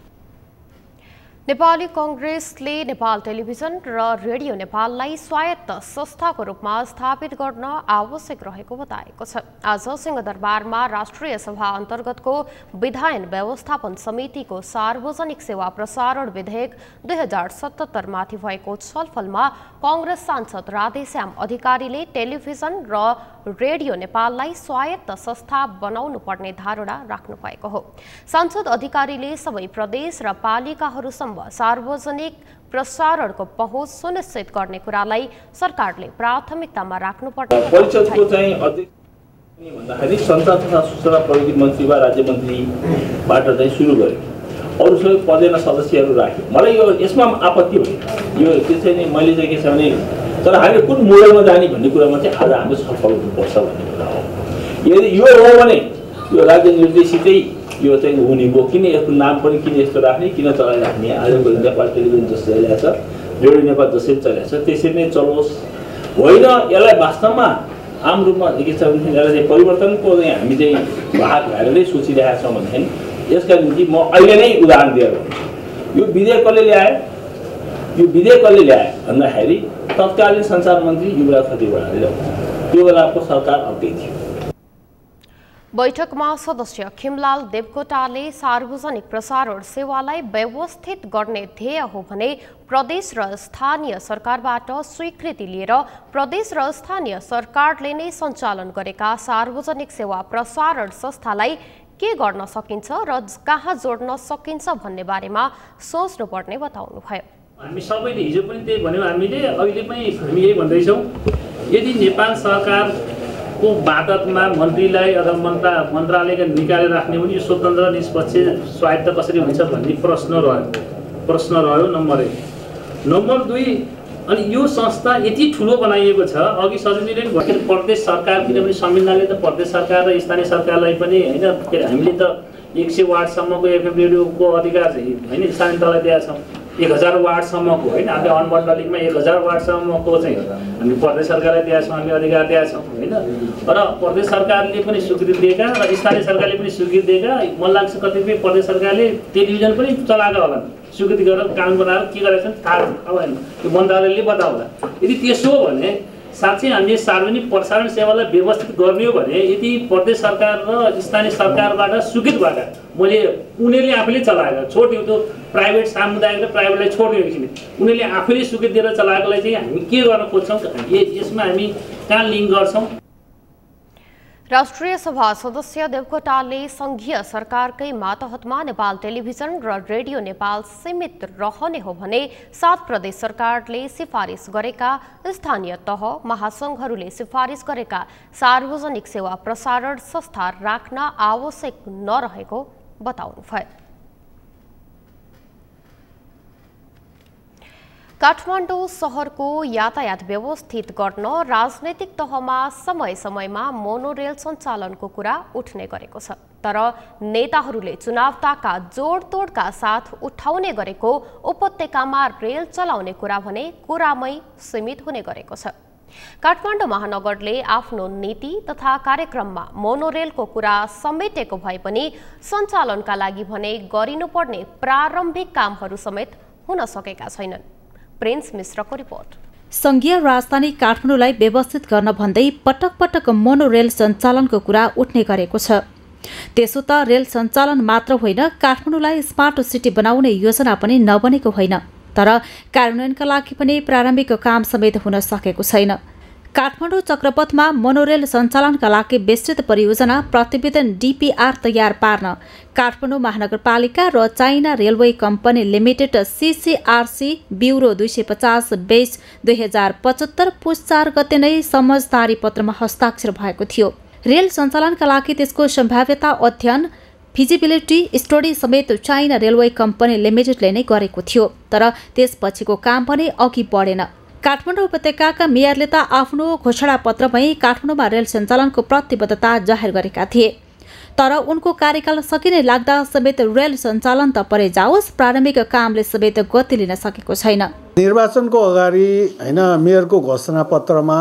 नेपाली कांग्रेसले नेपाल टेलिभिजन र रेडियो नेपाललाई स्वायत्त संस्थाको रूपमा स्थापित गर्न आवश्यक रहेको बताएको छ। आज सिंहदरबारमा राष्ट्रिय सभा अन्तर्गतको विधायन व्यवस्थापन समितिको सार्वजनिक सेवा प्रसारण विधेयक 2077 माथि भएको छलफलमा कांग्रेस सांसद राधेश्याम अधिकारीले टेलिभिजन र रेडियो नेपाललाई स्वायत्त संस्था बनाउनु पर्ने धारणा राख्नु भएको हो। सांसद अधिकारीले सबै प्रदेश र पालिकाहरूसम्म सार्वजनिक प्रसारणको पहुँच सुनिश्चित गर्ने कुरालाई सरकारले प्राथमिकतामा राख्नुपर्ने परिषदको चाहिँ अध्यक्ष भन्दाखेरि सञ्चार तथा सूचना प्रविधि मन्त्री वा राज्य मन्त्रीबाट चाहिँ सुरु गर्यो, अरू सबै पदेन सदस्यहरू राख्यो। मलाई यो यसमा आपत्ति भयो। यो के चाहिँ नि मैले चाहिँ के छ भने तर हामीले कुन मोडलमा जाने भन्ने कुरामा चाहिँ आज हाम्रो छलफल हुनुपर्छ भन्ने कुरा हो। यदि यो हो भने यो राज्य निर्देशितै यो चाहिँ हुने हो, किन यसको नाम पनि किन यस्तो राख्ने, किन चलाइराख्ने। आजको नेपाल टेलिभिजन जस्तो चलिरहेको छ, रेडियो नेपाल जसरी चलिरहेको छ त्यसरी नै चलोस्। होइन यसलाई वास्तवमा आम रूपमा के छ भने यसलाई चाहिँ परिवर्तनको चाहिँ हामी चाहिँ भाग भएर नै सोचिरहेका छौँ भनेदेखि यसका निम्ति म अहिले नै उदाहरण दिएर भन्छु। यो विधेयक कसले ल्याए भन्दाखेरि तत्कालीन सञ्चार मन्त्री युवराज खतिवडाले ल्याउँछ। त्यो बेलाको सरकार अर्कै थियो। बैठकमा सदस्य खिमलाल देवकोटाले सार्वजनिक प्रसारण सेवालाई व्यवस्थित गर्ने ध्येय हो भने प्रदेश र स्थानीय सरकारबाट स्वीकृति लिएर प्रदेश र स्थानीय सरकारले नै सञ्चालन गरेका सार्वजनिक सेवा प्रसारण संस्थालाई के गर्न सकिन्छ र कहाँ जोड्न सकिन्छ भन्ने बारेमा सोच्नुपर्ने बताउनुभयो। हामी सबैले हिजो पनि त्यही भन्यौँ, हामीले अहिले पनि हामी यही भन्दैछौँ। यदि नेपाल सरकारको बाटतमा मन्त्रीलाई अथवा मन्त्रालयका निकालेर राख्ने भने यो स्वतन्त्र निष्पक्ष स्वायत्त कसरी हुन्छ भन्ने प्रश्न रह्यो नम्बर 1। नम्बर 2, अनि यो संस्था यति ठुलो बनाइएको छ, अघि सजिलोले पनि प्रदेश सरकार, किनभने संविधानले त प्रदेश सरकार र स्थानीय सरकारलाई पनि होइन हामीले त 100 वार्डसम्मको एफएम रेडियोको अधिकार चाहिँ होइन स्थानीय तहलाई दिएका छौँ। 1000 वार्डसम्मको होइन हामीले अनमण्डलिकमा 1000 वार्डसम्मको चाहिँ हामी प्रदेश सरकारलाई दिएका छौँ, हामी अधिकार दिएका छौँ होइन। र प्रदेश सरकारले पनि स्वीकृति दिएका र स्थानीय सरकारले पनि स्वीकृति दिएका। मलाई लाग्छ कतिपय प्रदेश सरकारले टेलिभिजन पनि चलाएका होला, स्वीकृति गरेर कानुन बनाएर के गरेका छन् थाहा छैन, त्यो मन्त्रालयले बताउला। यदि त्यसो हो भने साँच्चै हामीले सार्वजनिक प्रसारण सेवालाई व्यवस्थित गर्ने हो भने यदि प्रदेश सरकार र स्थानीय सरकारबाट स्वीकृत भएका मैले उनीहरूले आफैले चलाएर छोड्यो, त्यो प्राइभेट सामुदायिक र प्राइभेटलाई छोड्यो एकछिन, उनीहरूले आफैले स्वीकृति दिएर चलाएकोलाई चाहिँ हामी के गर्न खोज्छौँ, यसमा हामी कहाँ लिङ्क गर्छौँ। राष्ट्रिय सभा सदस्य देवकोटाले संघीय सरकारकै मातहतमा नेपाल टेलिभिजन र रेडियो नेपाल सीमित रहने हो भने 7 प्रदेश सरकारले सिफारिस गरेका स्थानीय तह महासंघहरूले सिफारिस गरेका सार्वजनिक सेवा प्रसारण संस्था राख्न आवश्यक नरहेको बताउनुभयो। काठमाडौँ शहरको यातायात व्यवस्थित गर्न राजनैतिक तहमा समय समयमा मोनोरेल सञ्चालनको कुरा उठ्ने गरेको छ, तर नेताहरूले चुनावताका जोडतोडका साथ उठाउने गरेको उपत्यकामा रेल चलाउने कुरा भने कुरामै सीमित हुने गरेको छ। काठमाडौँ महानगरले आफ्नो नीति तथा कार्यक्रममा मोनोरेलको कुरा समेटेको भए पनि सञ्चालनका लागि भने गरिनुपर्ने प्रारम्भिक कामहरू समेत हुन सकेका छैनन्। प्रिन्स मिश्रको रिपोर्ट। संघीय राजधानी काठमाडौँलाई व्यवस्थित गर्न भन्दै पटक पटक मोनोरेल सञ्चालनको कुरा उठ्ने गरेको छ। त्यसो त रेल सञ्चालन मात्र होइन, काठमाडौँलाई स्मार्ट सिटी बनाउने योजना पनि नबनेको होइन, तर कार्यान्वयनका लागि पनि प्रारम्भिक काम समेत हुन सकेको छैन। काठमाडौँ चक्रपथमा मोनोरेल सञ्चालनका लागि विस्तृत परियोजना प्रतिवेदन DPR तयार पार्न काठमाडौँ महानगरपालिका र China railway company limited CCRC bureau 250/2075 पुस 4 गते नै समझदारी पत्रमा हस्ताक्षर भएको थियो। रेल सञ्चालनका लागि त्यसको सम्भाव्यता अध्ययन फिजिबिलिटी स्टडी समेत चाइना रेलवे कम्पनी लिमिटेडले नै गरेको थियो, तर त्यसपछिको काम पनि अघि बढेन। काठमाडौँ उपत्यकाका मेयरले त आफ्नो घोषणा पत्रमै काठमाडौँमा रेल सञ्चालनको प्रतिबद्धता जाहेर गरेका थिए, तर उनको कार्यकाल सकिने लाग्दा समेत रेल सञ्चालन त परे जाओस्, प्रारम्भिक कामले समेत गति लिन सकेको छैन। निर्वाचनको अगाडि होइन मेयरको घोषणा पत्रमा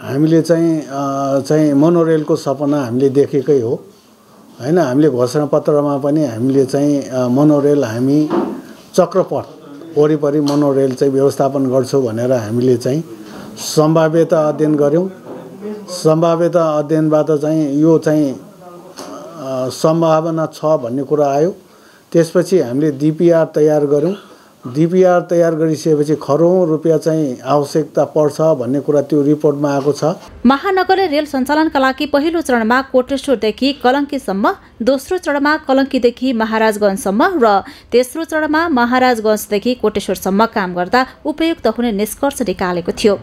हामीले चाहिँ मोनोरेलको सपना हामीले देखेकै हो होइन। हामीले घोषणा पत्रमा पनि हामीले चाहिँ मोनोरेल हामी चक्रपथ वरिपरि मोनोरेल चाहिँ व्यवस्थापन गर्छौँ भनेर हामीले चाहिँ सम्भाव्यता अध्ययन गऱ्यौँ। सम्भाव्यता अध्ययनबाट चाहिँ यो चाहिँ सम्भावना छ भन्ने कुरा आयो। त्यसपछि हामीले DPR तयार गऱ्यौँ डिपिआर तयार गरिसकेपछि खरौँ रुपियाँ चाहिँ आवश्यकता पर्छ भन्ने कुरा त्यो रिपोर्टमा आएको छ। महानगरले रेल सञ्चालनका लागि पहिलो चरणमा कोटेश्वरदेखि कलङ्कीसम्म, दोस्रो चरणमा कलङ्कीदेखि महाराजगञ्जसम्म र तेस्रो चरणमा महाराजगञ्जदेखि कोटेश्वरसम्म काम गर्दा उपयुक्त हुने निष्कर्ष निकालेको थियो।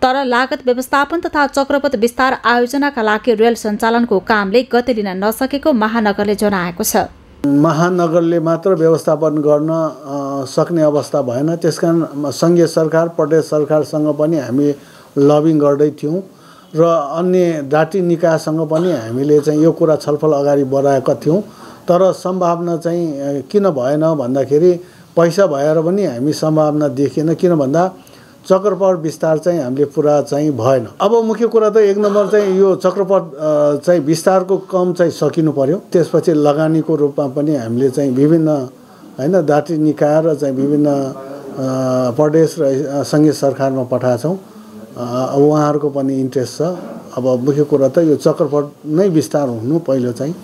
तर लागत व्यवस्थापन तथा चक्रपथ विस्तार आयोजनाका लागि रेल सञ्चालनको कामले गति लिन नसकेको महानगरले जनाएको छ। महानगरले मात्र व्यवस्थापन गर्न सक्ने अवस्था भएन। त्यसकारण सङ्घीय सरकार, प्रदेश सरकारसँग पनि हामी लबिङ गर्दै थियौँ र अन्य डाटी निकायसँग पनि हामीले चाहिँ यो कुरा छलफल अगाडि बढाएका थियौँ। तर सम्भावना चाहिँ किन भएन भन्दाखेरि पैसा भएर पनि हामी सम्भावना देखिएन। किन भन्दा चक्रपथ विस्तार चाहिँ हामीले पुरा चाहिँ भएन। अब मुख्य कुरा त एक नम्बर चाहिँ यो चक्रपथ चाहिँ विस्तारको काम चाहिँ सकिनु पर्यो। त्यसपछि लगानीको रूपमा पनि हामीले चाहिँ विभिन्न हैन डाटी निकाय र चाहिँ विभिन्न प्रदेश र सङ्घीय सरकारमा पठाएका छौँ। उहाँहरूको पनि इन्ट्रेस्ट छ। अब मुख्य कुरा त यो चक्रपथ नै विस्तार हुनु पहिलो चाहिँ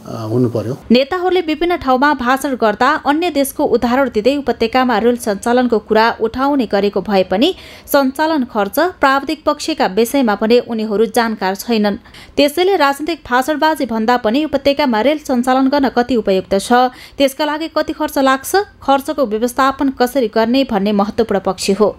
हुनु पर्यो। नेताहरूले विभिन्न ठाउँमा भाषण गर्दा अन्य देशको उदाहरण दिँदै उपत्यकामा रेल सञ्चालनको कुरा उठाउने गरेको भए पनि सञ्चालन खर्च, प्राविधिक पक्षका विषयमा पनि उनीहरू जानकार छैनन्। त्यसैले राजनीतिक भाषणबाजी भन्दा पनि उपत्यकामा रेल सञ्चालन गर्न कति उपयुक्त छ, त्यसका लागि कति खर्च लाग्छ, खर्चको व्यवस्थापन कसरी गर्ने भन्ने महत्त्वपूर्ण पक्ष हो।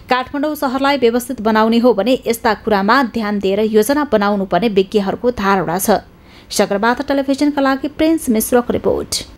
काठमाडौँ सहरलाई व्यवस्थित बनाउने हो भने यस्ता कुरामा ध्यान दिएर योजना बनाउनु पर्ने विज्ञहरूको धारणा छ। सगरमाथा टेलिभिजनका लागि प्रिन्स मिश्रको रिपोर्ट।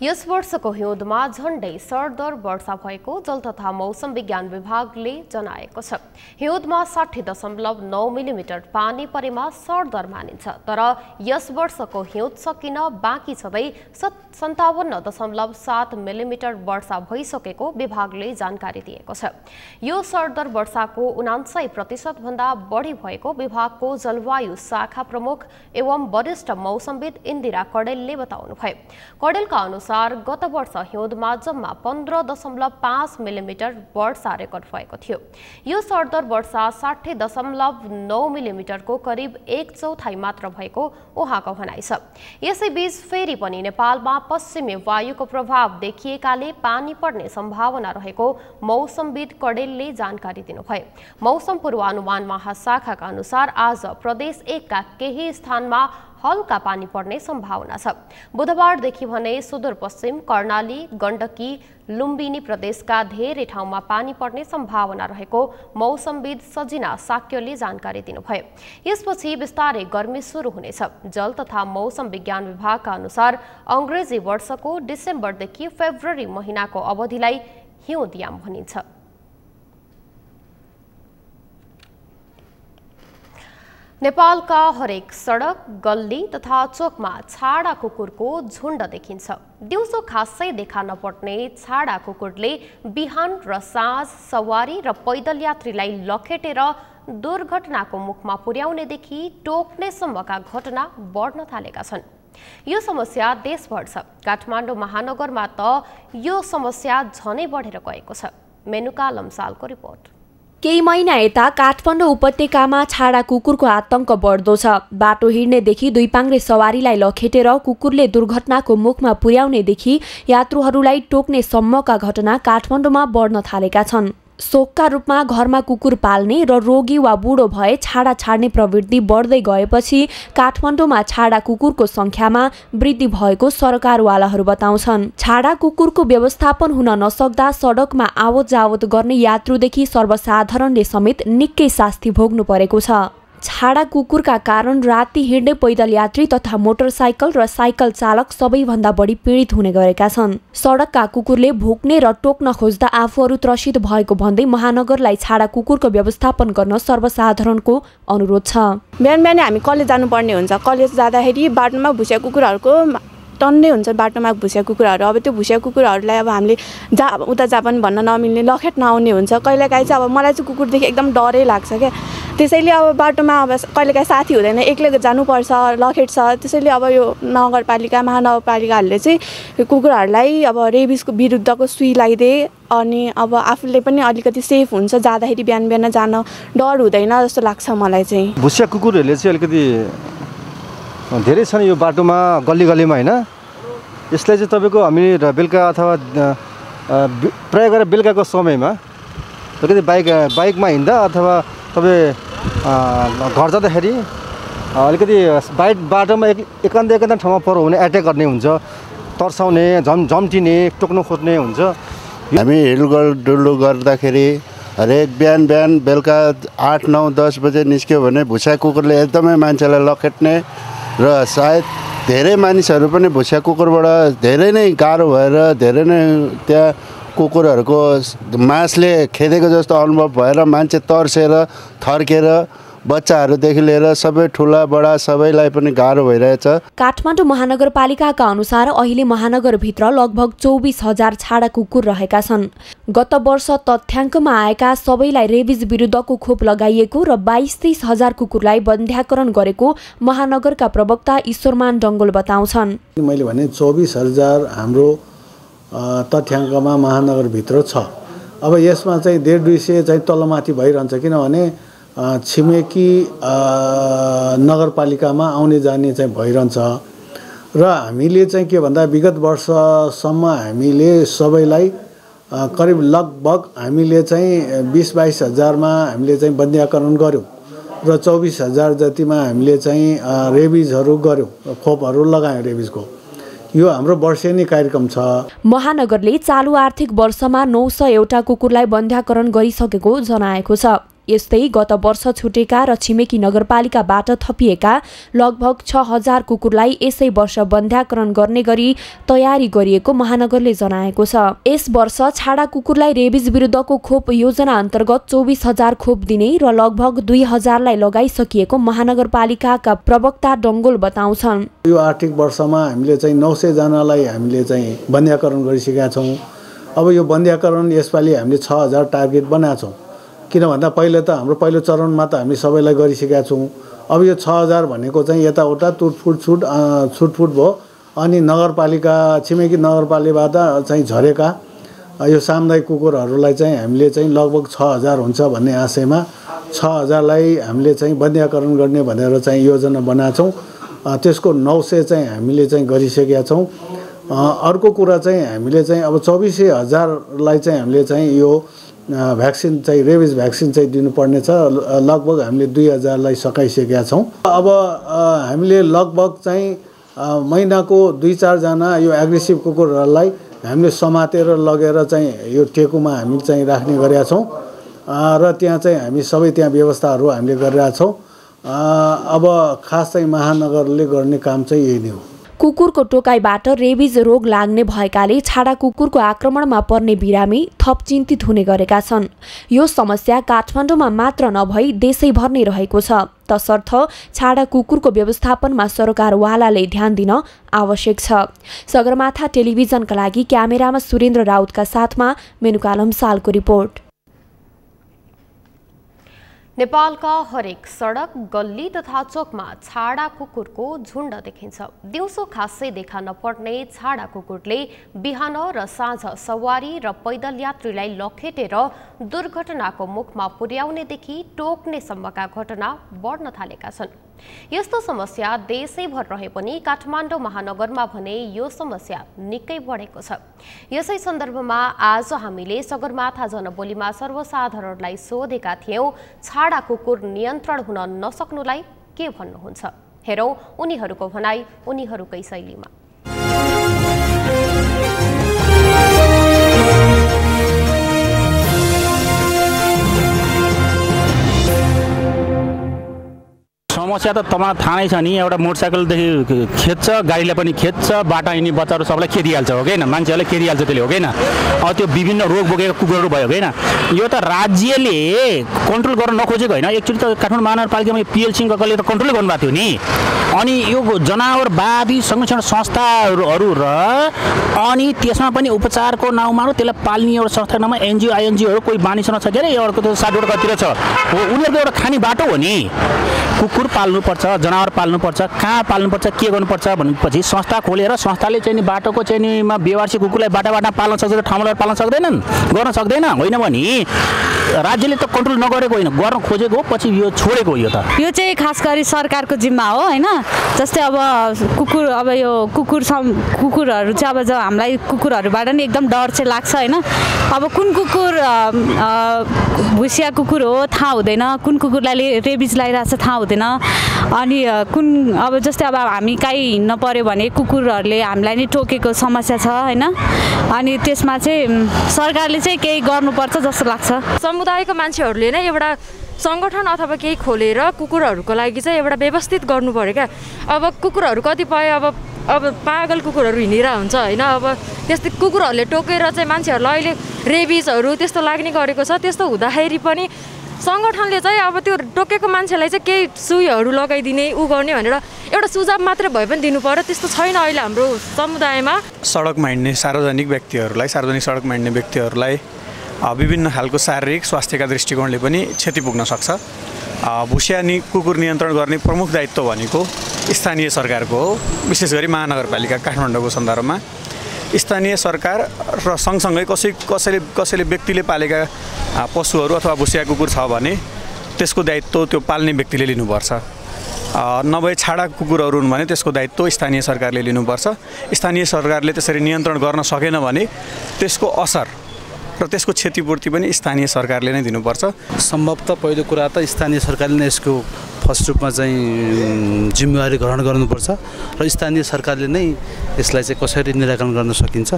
यस वर्षको हिउँदमा झण्डै सरदर वर्षा भएको जल तथा मौसम विज्ञान विभागले जनाएको छ। हिउँदमा 60.9 मिलिमिटर पानी परेमा सरदर मानिन्छ। तर यस वर्षको हिउँद सकिन बाँकी छँदै 57.7 मिलिमिटर वर्षा भइसकेको विभागले जानकारी दिएको छ। यो सरदर वर्षाको 79% भन्दा बढी भएको विभागको जलवायु शाखा प्रमुख एवं वरिष्ठ मौसमविद इन्दिरा कडेलले बताउनुभयो। कडेलका अनुसार गत वर्ष हिउँदमा जम्मा 15.5 मिलिमिटर वर्षा रेकर्ड भएको थियो। यो सरदर वर्षा 60.9 मिलिमिटरको करिब 1/4 मात्र भएको उहाँको भनाइ छ। यसैबीच फेरि पनि नेपालमा पश्चिमी वायुको प्रभाव देखिएकाले पानी पर्ने सम्भावना रहेको मौसमविद कडेलले जानकारी दिनुभयो। मौसम पूर्वानुमान महाशाखाका अनुसार आज प्रदेश 1 का केही स्थानमा हल्का पानी पर्ने सम्भावना छ। बुधबारदेखि भने सुदूरपश्चिम कर्णाली, गण्डकी, लुम्बिनी प्रदेशका धेरै ठाउँमा पानी पर्ने सम्भावना रहेको मौसमविद सजिना साक्यले जानकारी दिनुभयो। यसपछि बिस्तारै गर्मी सुरु हुनेछ। जल तथा मौसम विज्ञान विभागका अनुसार अंग्रेजी वर्षको डिसेम्बरदेखि फेब्रुअरी महिनाको अवधिलाई हिउँदयाम भनिन्छ। नेपालका हरेक सडक, गल्ली तथा चोकमा छाडा कुकुरको झुण्ड देखिन्छ। दिउँसो खासै देखा नपर्ने छाडा कुकुरले बिहान र साँझ सवारी र पैदल यात्रीलाई लखेटेर दुर्घटनाको मुखमा पुर्याउनेदेखि टोक्नेसम्मका घटना बढ्न थालेका छन्। यो समस्या देशभर छ। काठमाडौँ महानगरमा त यो समस्या झनै बढेर गएको छ। मेनुका लम्सालको रिपोर्ट। केही महिना यता काठमाडौँ उपत्यकामा छाडा कुकुरको आतंक बढ्दो छ। बाटो हिँड्नेदेखि दुई पाङ्ग्रे सवारीलाई लखेटेर कुकुरले दुर्घटनाको मुखमा पुर्याउनेदेखि यात्रुहरूलाई टोक्ने सम्मका घटना काठमाडौँमा बढ्न थालेका छन्। शोकका रूपमा घरमा कुकुर पाल्ने र रोगी वा बुढो भए छाडा छाड्ने प्रवृत्ति बढ्दै गएपछि काठमाडौँमा छाडा कुकुरको संख्यामा वृद्धि भएको सरकारवालाहरू बताउँछन्। छाडा कुकुरको व्यवस्थापन हुन नसक्दा सडकमा आवत जावत गर्ने यात्रुदेखि सर्वसाधारणले समेत निकै शास्ति भोग्नु परेको छ। छाडा कुकुरका कारण राति हिँड्ने पैदल यात्री तथा मोटरसाइकल र साइकल चालक सबैभन्दा बढी पीडित हुने गरेका छन्। सडकका कुकुरले भोक्ने र टोक्न खोज्दा आफूहरू त्रसित भएको भन्दै महानगरलाई छाडा कुकुरको व्यवस्थापन गर्न सर्वसाधारणको अनुरोध छ। बिहान बिहानै हामी कलेज जानुपर्ने हुन्छ। कलेज जाँदाखेरि बाटोमा भुसिया कुकुरहरूको टन्नै हुन्छ। बाटोमा भुसिया कुकुरहरू, अब त्यो भुसिया कुकुरहरूलाई अब हामीले उता जा पनि भन्न नमिल्ने, लखेट नआउने हुन्छ। कहिलेकाहीँ चाहिँ अब मलाई चाहिँ कुकुरदेखि एकदम डरै लाग्छ क्या। त्यसैले अब बाटोमा अब कहिलेकाहीँ साथी हुँदैन, एक्लै जानुपर्छ, लखेट छ। त्यसैले अब यो नगरपालिका महानगरपालिकाहरूले चाहिँ कुकुरहरूलाई अब रेबिसको विरुद्धको सुई लगाइदिए अनि अब आफूले पनि अलिकति सेफ हुन्छ। जाँदाखेरि बिहान बिहान जान डर हुँदैन जस्तो लाग्छ मलाई चाहिँ। भुसिया कुकुरहरूले चाहिँ अलिकति धेरै छन् यो बाटोमा, गल्ली गल्लीमा होइन। यसलाई चाहिँ तपाईँको हामी बेलुका अथवा प्रयोग गरेर बेलुकाको समयमा कति बाइकमा हिँड्दा अथवा तपाईँ घर जाँदाखेरि अलिकति बाटोमा एकान्त ठाउँमा पर हुने एट्याक गर्ने हुन्छ, तर्साउने, झम्टिने, टोक्न खोज्ने हुन्छ। हामी हिँडडुल गर्दाखेरि हरेक बिहान बेलुका 8, 9, 10 बजे निस्क्यो भने भुस्या कुकुरले एकदमै मान्छेलाई लखेट्ने र सायद धेरै मानिसहरू पनि भुस्या कुकुरबाट धेरै नै गाह्रो भएर धेरै नै त्यहाँ कुकुरहरूको मासले खेदेको जस्तो अनुभव भएर मान्छे तर्सेर थर्केर बच्चाहरूदेखि लिएर सबै ठुला बडा सबैलाई पनि गाह्रो भइरहेछ। काठमाडौँ महानगरपालिकाका अनुसार अहिले महानगरभित्र लगभग 24,000 छाडा कुकुर रहेका छन्। गत वर्ष तथ्याङ्कमा आएका सबैलाई रेबिज विरुद्धको खोप लगाइएको र 22-23 हजार कुकुरलाई बन्ध्याकरण गरेको महानगरका प्रवक्ता ईश्वरमान डङ्गोल बताउँछन्। मैले भने 24,000 हाम्रो तथ्याङ्कमा महानगरभित्र छ। अब यसमा चाहिँ 150 चाहिँ तलमाथि भइरहन्छ, किनभने छिमेकी नगरपालिकामा आउने जाने चाहिँ भइरहन्छ र हामीले चाहिँ के भन्दा विगत वर्षसम्म हामीले सबैलाई करिब लगभग हामीले चाहिँ 20-22 हजारमा हामीले चाहिँ बन्ध्याकरण गऱ्यौँ र 24,000 जतिमा हामीले चाहिँ रेबिजहरू गऱ्यौँ, खोपहरू लगायौँ रेबिजको। यो हाम्रो वर्षेनी कार्यक्रम छ। महानगरले चालु आर्थिक वर्षमा 901 कुकुरलाई बन्ध्याकरण गरिसकेको जनाएको छ। यस्तै गत वर्ष छुटेका र छिमेकी नगरपालिकाबाट थपिएका लगभग 6,000 कुकुरलाई यसै वर्ष बन्ध्याकरण गर्ने गरी तयारी गरिएको महानगरले जनाएको छ। यस वर्ष छाडा कुकुरलाई रेबिज विरुद्धको खोप योजना अन्तर्गत 24,000 खोप दिने र लगभग 2,000लाई लगाइसकिएको महानगरपालिकाका प्रवक्ता डङ्गोल बताउँछन्। यो आर्थिक वर्षमा हामीले चाहिँ 900 जनालाई हामीले चाहिँ बन्ध्याकरण गरिसकेका छौँ। अब यो बन्ध्याकरण यसपालि हामीले 6,000 टार्गेट बनाएको छौँ, किन भन्दा पहिले त हाम्रो पहिलो चरणमा त हामी सबैलाई गरिसकेका छौँ। अब यो 6,000 भनेको चाहिँ यताउता छुटफुट भयो। अनि नगरपालिका छिमेकी नगरपालिकाबाट चाहिँ झरेका यो सामुदायिक कुकुरहरूलाई चाहिँ हामीले चाहिँ लगभग 6,000 हुन्छ भन्ने आशयमा 6,000लाई हामीले चाहिँ बन्ध्याकरण गर्ने भनेर चाहिँ योजना बनाएको छौँ। त्यसको 900 चाहिँ हामीले चाहिँ गरिसकेका छौँ। अर्को कुरा चाहिँ हामीले चाहिँ अब 24,000लाई चाहिँ हामीले चाहिँ यो भ्याक्सिन चाहिँ रेबिज भ्याक्सिन चाहिँ दिनुपर्ने छ। लगभग हामीले 2,000लाई सकाइसकेका छौँ। अब हामीले लगभग चाहिँ महिनाको 2-4 जना यो एग्रेसिभ कुकुरहरूलाई हामीले समातेर लगेर चाहिँ यो टेकुमा हामी चाहिँ राख्ने गरेका छौँ र त्यहाँ चाहिँ हामी सबै त्यहाँ व्यवस्थाहरू हामीले गरिरहेका छौँ। अब खास चाहिँ महानगरले गर्ने काम चाहिँ यही नै हो। कुकुरको टोकाइबाट रेबिज रोग लाग्ने भएकाले छाडा कुकुरको आक्रमणमा पर्ने बिरामी थप चिन्तित हुने गरेका छन्। यो समस्या काठमाडौँमा मात्र नभई देशैभर नै रहेको छ। तसर्थ छाडा कुकुरको व्यवस्थापनमा सरकारवालाले ध्यान दिन आवश्यक छ। सगरमाथा टेलिभिजनका लागि क्यामेरामा सुरेन्द्र राउतका साथमा मेनुका लम्सालको रिपोर्ट। नेपालका हरेक सडक गल्ली तथा चोकमा छाडा कुकुरको झुण्ड देखिन्छ। दिउँसो खासै देखा नपर्ने छाडा कुकुरले बिहान र साँझ सवारी र पैदल यात्रीलाई लखेटेर दुर्घटनाको मुखमा पुर्याउनेदेखि टोक्नेसम्मका घटना बढ्न थालेका छन्। यस्तो समस्या देशैभर रहे पनि काठमाडौँ महानगरमा भने यो समस्या निकै बढेको छ। यसै सन्दर्भमा आज हामीले सगरमाथा जनबोलीमा सर्वसाधारणलाई सोधेका थियौं, छाडा कुकुर नियन्त्रण हुन नसक्नुलाई के भन्नुहुन्छ? हेरौं उनीहरूको भनाई उनीहरूकै शैलीमा। समस्या त तपाईँ थाहा नै छ नि। एउटा मोटरसाइकलदेखि खेद्छ, गाडीलाई पनि खेद्छ, बाटा हिँड्ने बच्चाहरू सबलाई खेदिहाल्छ हो कि मान्छेहरूले खेदिहाल्छ त्यसले हो कि त्यो विभिन्न रोग बोकेका कुकुरहरू भयो कि यो त राज्यले कन्ट्रोल गर्न नखोजेको होइन। एक्चुअली त काठमाडौँ महानगरपालिकामा पिएलसिङले त कन्ट्रोलै गर्नुभएको थियो नि। अनि यो जनावरवादी संरक्षण संस्थाहरू र अनि त्यसमा पनि उपचारको नाउँमा त्यसलाई पाल्ने एउटा संस्थाको नाममा एनजिओ आइएनजिओहरू कोही मानिसहरू छ के अरे अर्को त 60 कतितिर छ, उनीहरूको एउटा खाने बाटो हो नि। कुकुर पाल्नुपर्छ, जनावर पाल्नुपर्छ, कहाँ पाल्नुपर्छ, के गर्नुपर्छ भनेपछि संस्था खोलेर संस्थाले चाहिँ नि बाटोको चाहिँ नि बेवारसी कुकुरलाई बाटामा पाल्न सक्छ, ठाउँमा पाल्न सक्दैनन्, गर्न सक्दैन। होइन भने राज्यले त कन्ट्रोल नगरेको होइन, गर्न खोजेको हो, पछि यो छोडेको हो। यो चाहिँ खास गरी सरकारको जिम्मा हो होइन। जस्तै अब कुकुर, अब यो कुकुरहरू चाहिँ अब जब हामीलाई कुकुरहरूबाट नि एकदम डर चाहिँ लाग्छ होइन। अब कुन कुकुर भुसिया कुकुर हो थाहा हुँदैन, कुन कुकुरलाई रेबिज लागिरहेको छ थाहा हुँदैन। अनि कुन अब जस्तै अब हामी काहीँ हिँड्न पर्यो भने कुकुरहरूले हामीलाई नि टोकेको समस्या छ होइन। अनि त्यसमा चाहिँ सरकारले चाहिँ केही गर्नुपर्छ जस्तो लाग्छ। समुदायको मान्छेहरूले नै एउटा सङ्गठन अथवा केही खोलेर कुकुरहरूको लागि चाहिँ एउटा व्यवस्थित गर्नु पर्यो क्या। अब कुकुरहरू कतिपय अब पागल कुकुरहरू हिँडिरहेको हुन्छ होइन। अब त्यस्तै कुकुरहरूले टोकेर चाहिँ मान्छेहरूलाई अहिले रेबिजहरू त्यस्तो लाग्ने गरेको छ। त्यस्तो हुँदाखेरि पनि सङ्गठनले चाहिँ अब त्यो टोकेको मान्छेलाई चाहिँ केही सुईहरू लगाइदिने उ गर्ने भनेर एउटा सुझाव मात्रै भए पनि दिनु पर्यो। त्यस्तो छैन अहिले हाम्रो समुदायमा। सडकमा हिँड्ने सार्वजनिक व्यक्तिहरूलाई, सार्वजनिक सडकमा हिँड्ने व्यक्तिहरूलाई विभिन्न खालको शारीरिक स्वास्थ्यका दृष्टिकोणले पनि क्षति पुग्न सक्छ। भुसिया कुकुर नियन्त्रण गर्ने प्रमुख दायित्व भनेको स्थानीय सरकारको हो। विशेष गरी महानगरपालिका काठमाडौँको सन्दर्भमा स्थानीय सरकार र सँगसँगै कसैले व्यक्तिले पालेका पशुहरू अथवा भुसिया कुकुर छ भने त्यसको दायित्व त्यो पाल्ने व्यक्तिले लिनुपर्छ। नभए छाडा कुकुरहरू हुन् भने त्यसको दायित्व स्थानीय सरकारले लिनुपर्छ। स्थानीय सरकारले त्यसरी नियन्त्रण गर्न सकेन भने त्यसको असर र त्यसको क्षतिपूर्ति पनि स्थानीय सरकारले नै दिनुपर्छ। सम्भवतः पहिलो कुरा त स्थानीय सरकारले नै यसको फर्स्ट रूपमा चाहिँ जिम्मेवारी ग्रहण गर्नुपर्छ र स्थानीय सरकारले नै यसलाई चाहिँ कसरी निराकरण गर्न सकिन्छ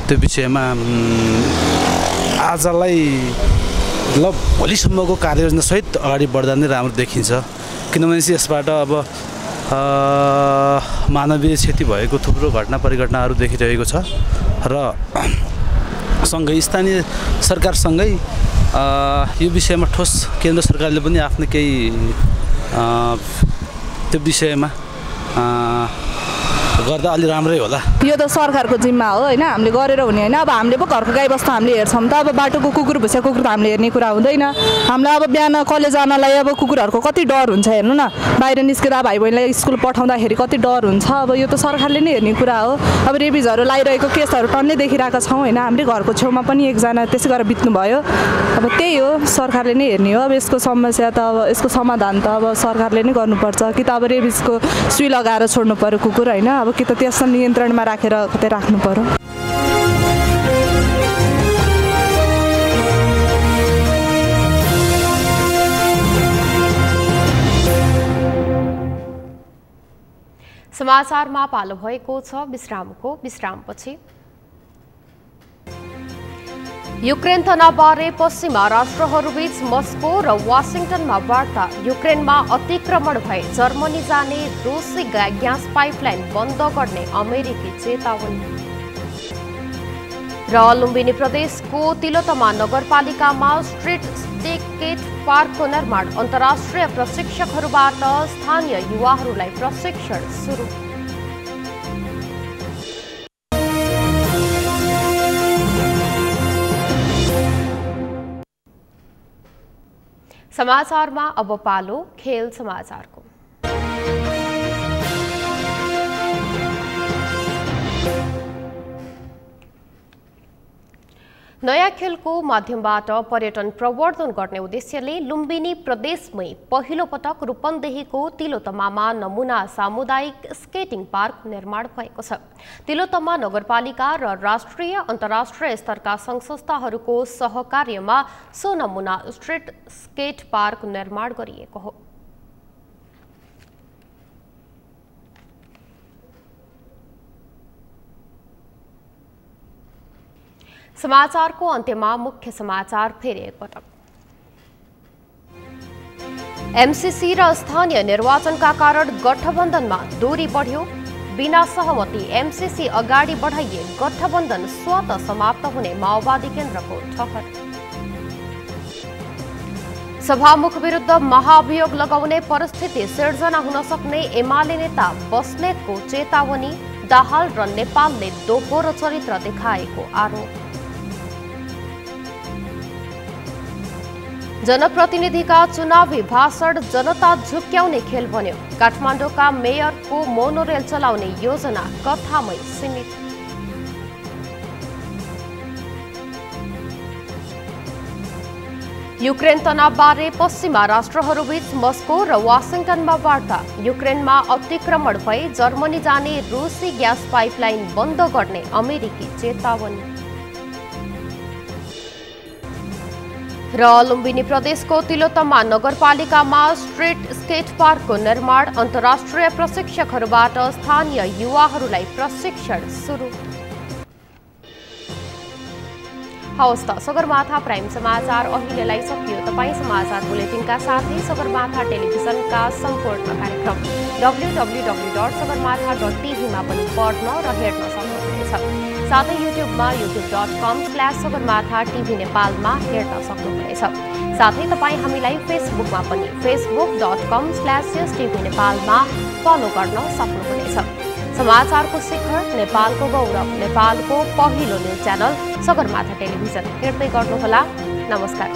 त्यो विषयमा आजलाई भोलिसम्मको कार्ययोजनासहित अगाडि बढ्दा नै राम्रो देखिन्छ। किनभने यसबाट अब मानवीय क्षति भएको थुप्रो घटना परिघटनाहरू देखिरहेको छ र सँगै स्थानीय सरकारसँगै यो विषयमा ठोस केन्द्र सरकारले पनि आफ्नो केही त्यो विषयमा गर्दा अलि राम्रै होला। यो त सरकारको जिम्मा हो होइन, हामीले गरेर हुने होइन। अब हामीले पो घरको गाईबस्तु हामीले हेर्छौँ त, अब बाटोको कुकुर भुसिया कुकुर त हामीले हेर्ने कुरा हुँदैन। हामीलाई अब बिहान कलेज जानलाई अब कुकुरहरूको कति डर हुन्छ हेर्नु न। बाहिर निस्केर भाइ बहिनीलाई स्कुल पठाउँदाखेरि कति डर हुन्छ। अब यो त सरकारले नै हेर्ने कुरा हो। अब रेबिजहरू लागिरहेको केसहरू टन्नै देखिरहेका छौँ होइन। हामीले घरको छेउमा पनि एकजना त्यसै गरेर बित्नु भयो। अब त्यही हो, सरकारले नै हेर्ने हो। अब यसको समस्या त अब यसको समाधान त अब सरकारले नै गर्नुपर्छ। कि त अब रेबिजको सुई लगाएर छोड्नु पर्यो कुकुर होइन, अब कि त त्यसलाई नियन्त्रणमा राखेर कतै राख्नु पर्यो। समाचारमा पालो भएको छ विश्रामको। विश्रामपछि युक्रेन तनावबारे पश्चिमा राष्ट्रहरूबीच मस्को र वासिङटनमा वार्ता। युक्रेनमा अतिक्रमण भए जर्मनी जाने रुसी ग्यास पाइपलाइन बन्द गर्ने अमेरिकी चेतावनी। र लुम्बिनी प्रदेशको तिलोत्तमा नगरपालिकामा स्ट्रिट स्केट पार्कको निर्माण। अन्तर्राष्ट्रिय प्रशिक्षकहरूबाट स्थानीय युवाहरूलाई प्रशिक्षण सुरु। समाचारमा अब पालो खेल समाचारको। नयाँ खेलको माध्यमबाट पर्यटन प्रवर्धन गर्ने उद्देश्यले लुम्बिनी प्रदेशमै पहिलो पटक रूपन्देहीको तिलोत्तमामा नमुना सामुदायिक स्केटिङ पार्क निर्माण भएको छ। तिलोत्तमा नगरपालिका र राष्ट्रिय अन्तर्राष्ट्रिय स्तरका सङ्घ संस्थाहरूको सहकार्यमा सो नमुना स्ट्रिट स्केट पार्क निर्माण गरिएको हो। समाचारको अन्त्यमा मुख्य समाचार फेरि एकपटक। एमसीसी र स्थानीय निर्वाचनका कारण गठबन्धनमा दूरी बढ्यो। बिना सहमति एमसीसी अगाडि बढाइए गठबन्धन स्वतः समाप्त हुने माओवादी केन्द्रको ठहर। सभामुख विरुद्ध महाभियोग लगाउने परिस्थिति सिर्जना हुन सक्ने एमाले नेता बस्नेतको चेतावनी। दाहाल र नेपालले दोहोरो चरित्र देखाएको आरोप। जनप्रतिनिधिका चुनावी भाषण जनता झुक्क्याउने खेल बन्यो। काठमाडौँका मेयरको मोनोरेल चलाउने योजना कथामै सीमित। युक्रेन तनावबारे पश्चिमा राष्ट्रहरूबीच मस्को र वाशिंटनमा वार्ता। युक्रेनमा अतिक्रमण भए जर्मनी जाने रुसी ग्यास पाइपलाइन बन्द गर्ने अमेरिकी चेतावनी। र लुम्बिनी प्रदेशको तिलोत्तमा नगरपालिकामा स्ट्रीट स्केट पार्कको निर्माण। अन्तर्राष्ट्रिय प्रशिक्षकहरूबाट स्थानीय युवाहरूलाई प्रशिक्षण सुरु। हवस् त सगरमाथा प्राइम समाचार अहिलेलाई सकियो। तपाईँ समाचार बुलेटिनका साथै सगरमाथा टेलिभिजनका सम्पूर्ण कार्यक्रम www.sagarmatha.tv मा पनि पढ्न र हेर्न सक्नुहुनेछ। साथै युट्युबमा youtube.com/sagarmatha TV नेपालमा हेर्न सक्नुहुनेछ। साथै तपाईँ हामीलाई फेसबुकमा पनि facebook.com/tvnepal नेपालमा फलो गर्न सक्नुहुनेछ। समाचारको शिखर, नेपालको गौरव, नेपालको पहिलो न्युज च्यानल सगरमाथा टेलिभिजन हेर्दै गर्नुहोला। नमस्कार।